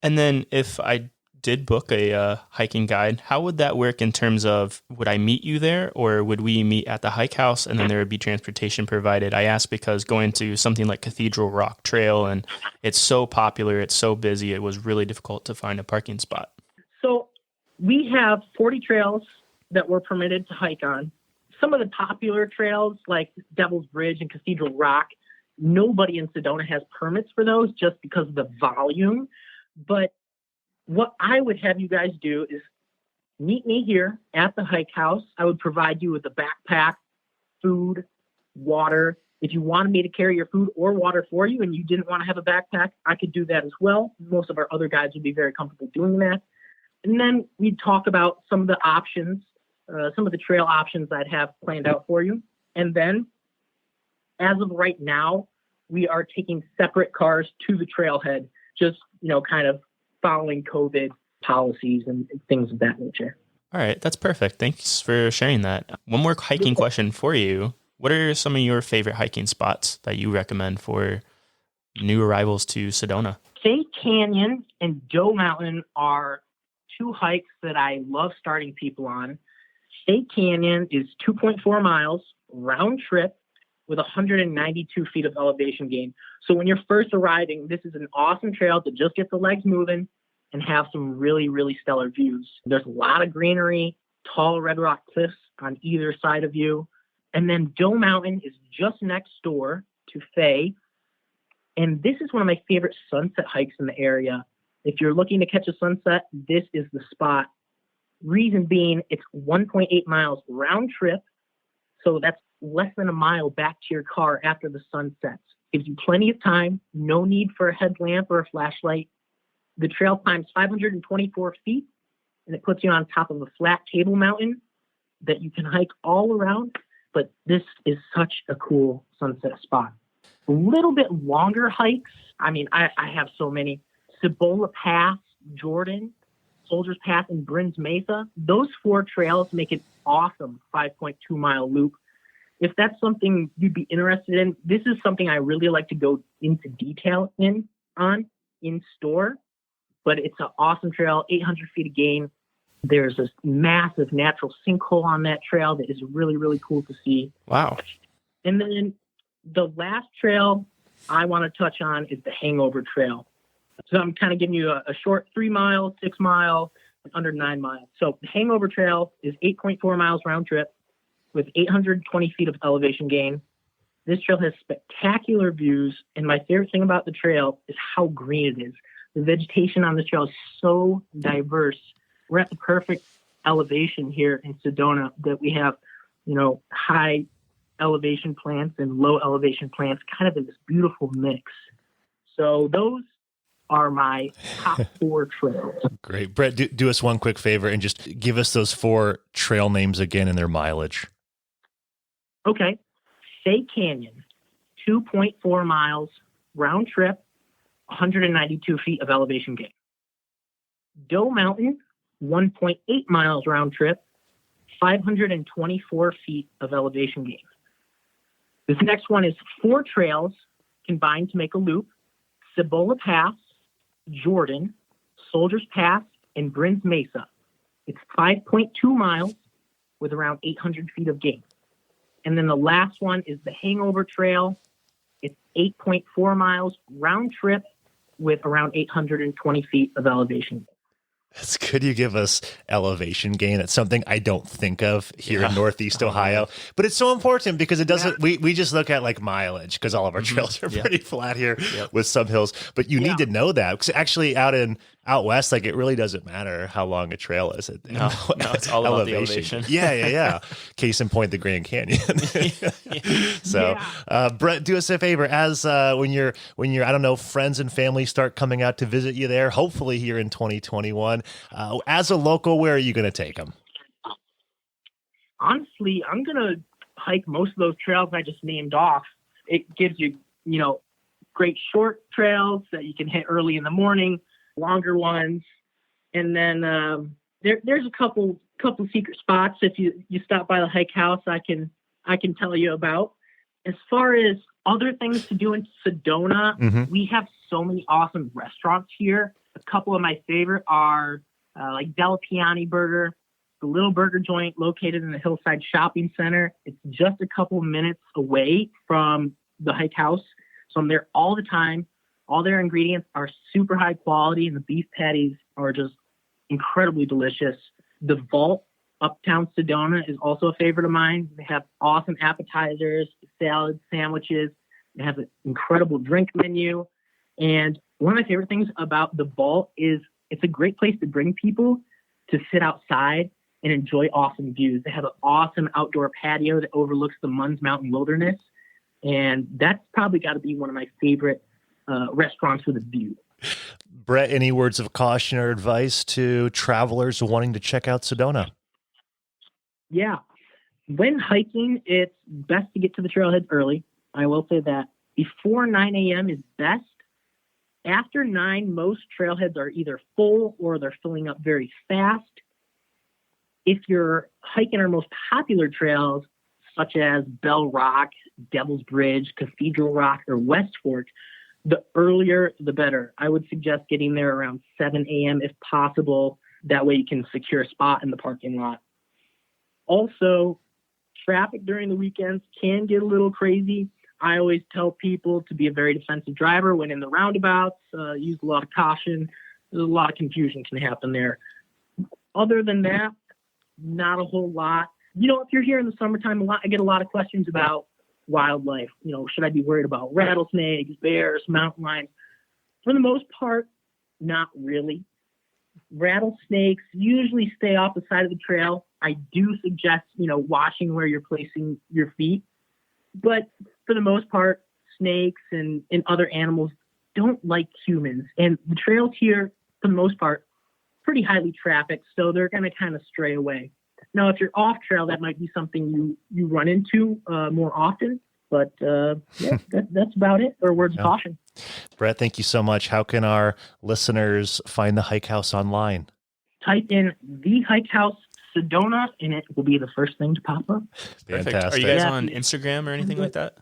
And then if I did book a hiking guide, how would that work in terms of, would I meet you there, or would we meet at the Hike House and then there would be transportation provided? I ask because going to something like Cathedral Rock Trail, and it's so popular, it's so busy, it was really difficult to find a parking spot. So we have 40 trails that we're permitted to hike on. Some of the popular trails like Devil's Bridge and Cathedral Rock, nobody in Sedona has permits for those just because of the volume. But what I would have you guys do is meet me here at the Hike House. I would provide you with a backpack, food, water. If you wanted me to carry your food or water for you and you didn't want to have a backpack, I could do that as well. Most of our other guides would be very comfortable doing that. And then we'd talk about some of the options, some of the trail options I'd have planned out for you. And then, as of right now, we are taking separate cars to the trailhead, just, kind of following COVID policies and things of that nature. All right, that's perfect. Thanks for sharing that. One more hiking question for you. What are some of your favorite hiking spots that you recommend for new arrivals to Sedona? State Canyon and Doe Mountain are two hikes that I love starting people on. State Canyon is 2.4 miles round trip with 192 feet of elevation gain. So when you're first arriving, this is an awesome trail to just get the legs moving and have some really, really stellar views. There's a lot of greenery, tall red rock cliffs on either side of you. And then Doe Mountain is just next door to Fay. And this is one of my favorite sunset hikes in the area. If you're looking to catch a sunset, this is the spot. Reason being, it's 1.8 miles round trip. So that's less than a mile back to your car after the sun sets. Gives you plenty of time, no need for a headlamp or a flashlight. The trail climbs 524 feet, and it puts you on top of a flat table mountain that you can hike all around. But this is such a cool sunset spot. A little bit longer hikes. I mean, I have so many. Cibola Pass, Jordan, Soldiers Pass, and Brins Mesa. Those four trails make an awesome 5.2 mile loop. If that's something you'd be interested in, this is something I really like to go into detail in store. But it's an awesome trail, 800 feet of gain. There's this massive natural sinkhole on that trail that is really, really cool to see. Wow. And then the last trail I want to touch on is the Hangover Trail. So I'm kind of giving you a short 3 mile, 6 mile, under 9 miles. So the Hangover Trail is 8.4 miles round trip with 820 feet of elevation gain. This trail has spectacular views. And my favorite thing about the trail is how green it is. The vegetation on this trail is so diverse. We're at the perfect elevation here in Sedona that we have, high elevation plants and low elevation plants kind of in this beautiful mix. So those are my top 4 trails. Great. Brett, do us one quick favor and just give us those 4 trail names again and their mileage. Okay. Fay Canyon, 2.4 miles round trip, 192 feet of elevation gain. Doe Mountain, 1.8 miles round trip, 524 feet of elevation gain. This next one is 4 trails combined to make a loop. Cibola Pass, Jordan, Soldiers Pass, and Brins Mesa. It's 5.2 miles with around 800 feet of gain. And then the last one is the Hangover Trail. It's 8.4 miles round trip with around 820 feet of elevation. It's good you give us elevation gain. It's something I don't think of here in Northeast Ohio, but it's so important because it doesn't, we just look at like mileage because all of our trails are pretty flat here with some hills, but you need to know that because actually out west, like it really doesn't matter how long a trail is. No, it's all about the elevation. Yeah. Case in point, the Grand Canyon. So, Brett, do us a favor as when your I don't know, friends and family start coming out to visit you there, hopefully here in 2021. As a local, where are you going to take them? Honestly, I'm going to hike most of those trails I just named off. It gives you, great short trails that you can hit early in the morning, longer ones. And then there's a couple secret spots if you stop by the hike house I can tell you about. As far as other things to do in Sedona, we have so many awesome restaurants here. A couple of my favorite are like Della Piani Burger, the little burger joint located in the Hillside Shopping Center. It's just a couple minutes away from the hike house. So I'm there all the time. All their ingredients are super high quality, and the beef patties are just incredibly delicious. The Vault, uptown Sedona, is also a favorite of mine. They have awesome appetizers, salads, sandwiches. They have an incredible drink menu. And one of my favorite things about the Vault is it's a great place to bring people to sit outside and enjoy awesome views. They have an awesome outdoor patio that overlooks the Munns Mountain Wilderness. And that's probably got to be one of my favorite restaurants with a view. Brett, any words of caution or advice to travelers wanting to check out Sedona? Yeah. When hiking, it's best to get to the trailhead early. I will say that. Before 9 a.m. is best. After 9, most trailheads are either full or they're filling up very fast. If you're hiking our most popular trails, such as Bell Rock, Devil's Bridge, Cathedral Rock, or West Fork, the earlier, the better. I would suggest getting there around 7 a.m. if possible. That way you can secure a spot in the parking lot. Also, traffic during the weekends can get a little crazy. I always tell people to be a very defensive driver when in the roundabouts, use a lot of caution. There's a lot of confusion can happen there. Other than that, not a whole lot. If you're here in the summertime, I get a lot of questions about wildlife. Should I be worried about rattlesnakes, bears, mountain lions? For the most part, not really. Rattlesnakes usually stay off the side of the trail. I do suggest, watching where you're placing your feet. But for the most part, snakes and other animals don't like humans. And the trails here, for the most part, pretty highly trafficked, so they're going to kind of stray away. Now, if you're off trail, that might be something you run into more often. But that's about it. Or words of caution. Brett, thank you so much. How can our listeners find the Hike House online? Type in The Hike House Sedona, and it will be the first thing to pop up. Perfect. Fantastic. Are you guys on Instagram or anything like that?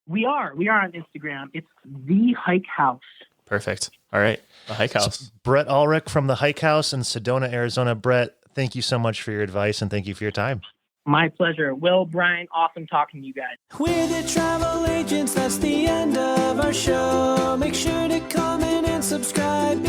We are on Instagram. It's The Hike House. Perfect. All right. The Hike House. So, Brett Ulrich from the Hike House in Sedona, Arizona. Brett, thank you so much for your advice and thank you for your time. My pleasure. Will, Brian, awesome talking to you guys. We're the travel agents, that's the end of our show. Make sure to comment and subscribe.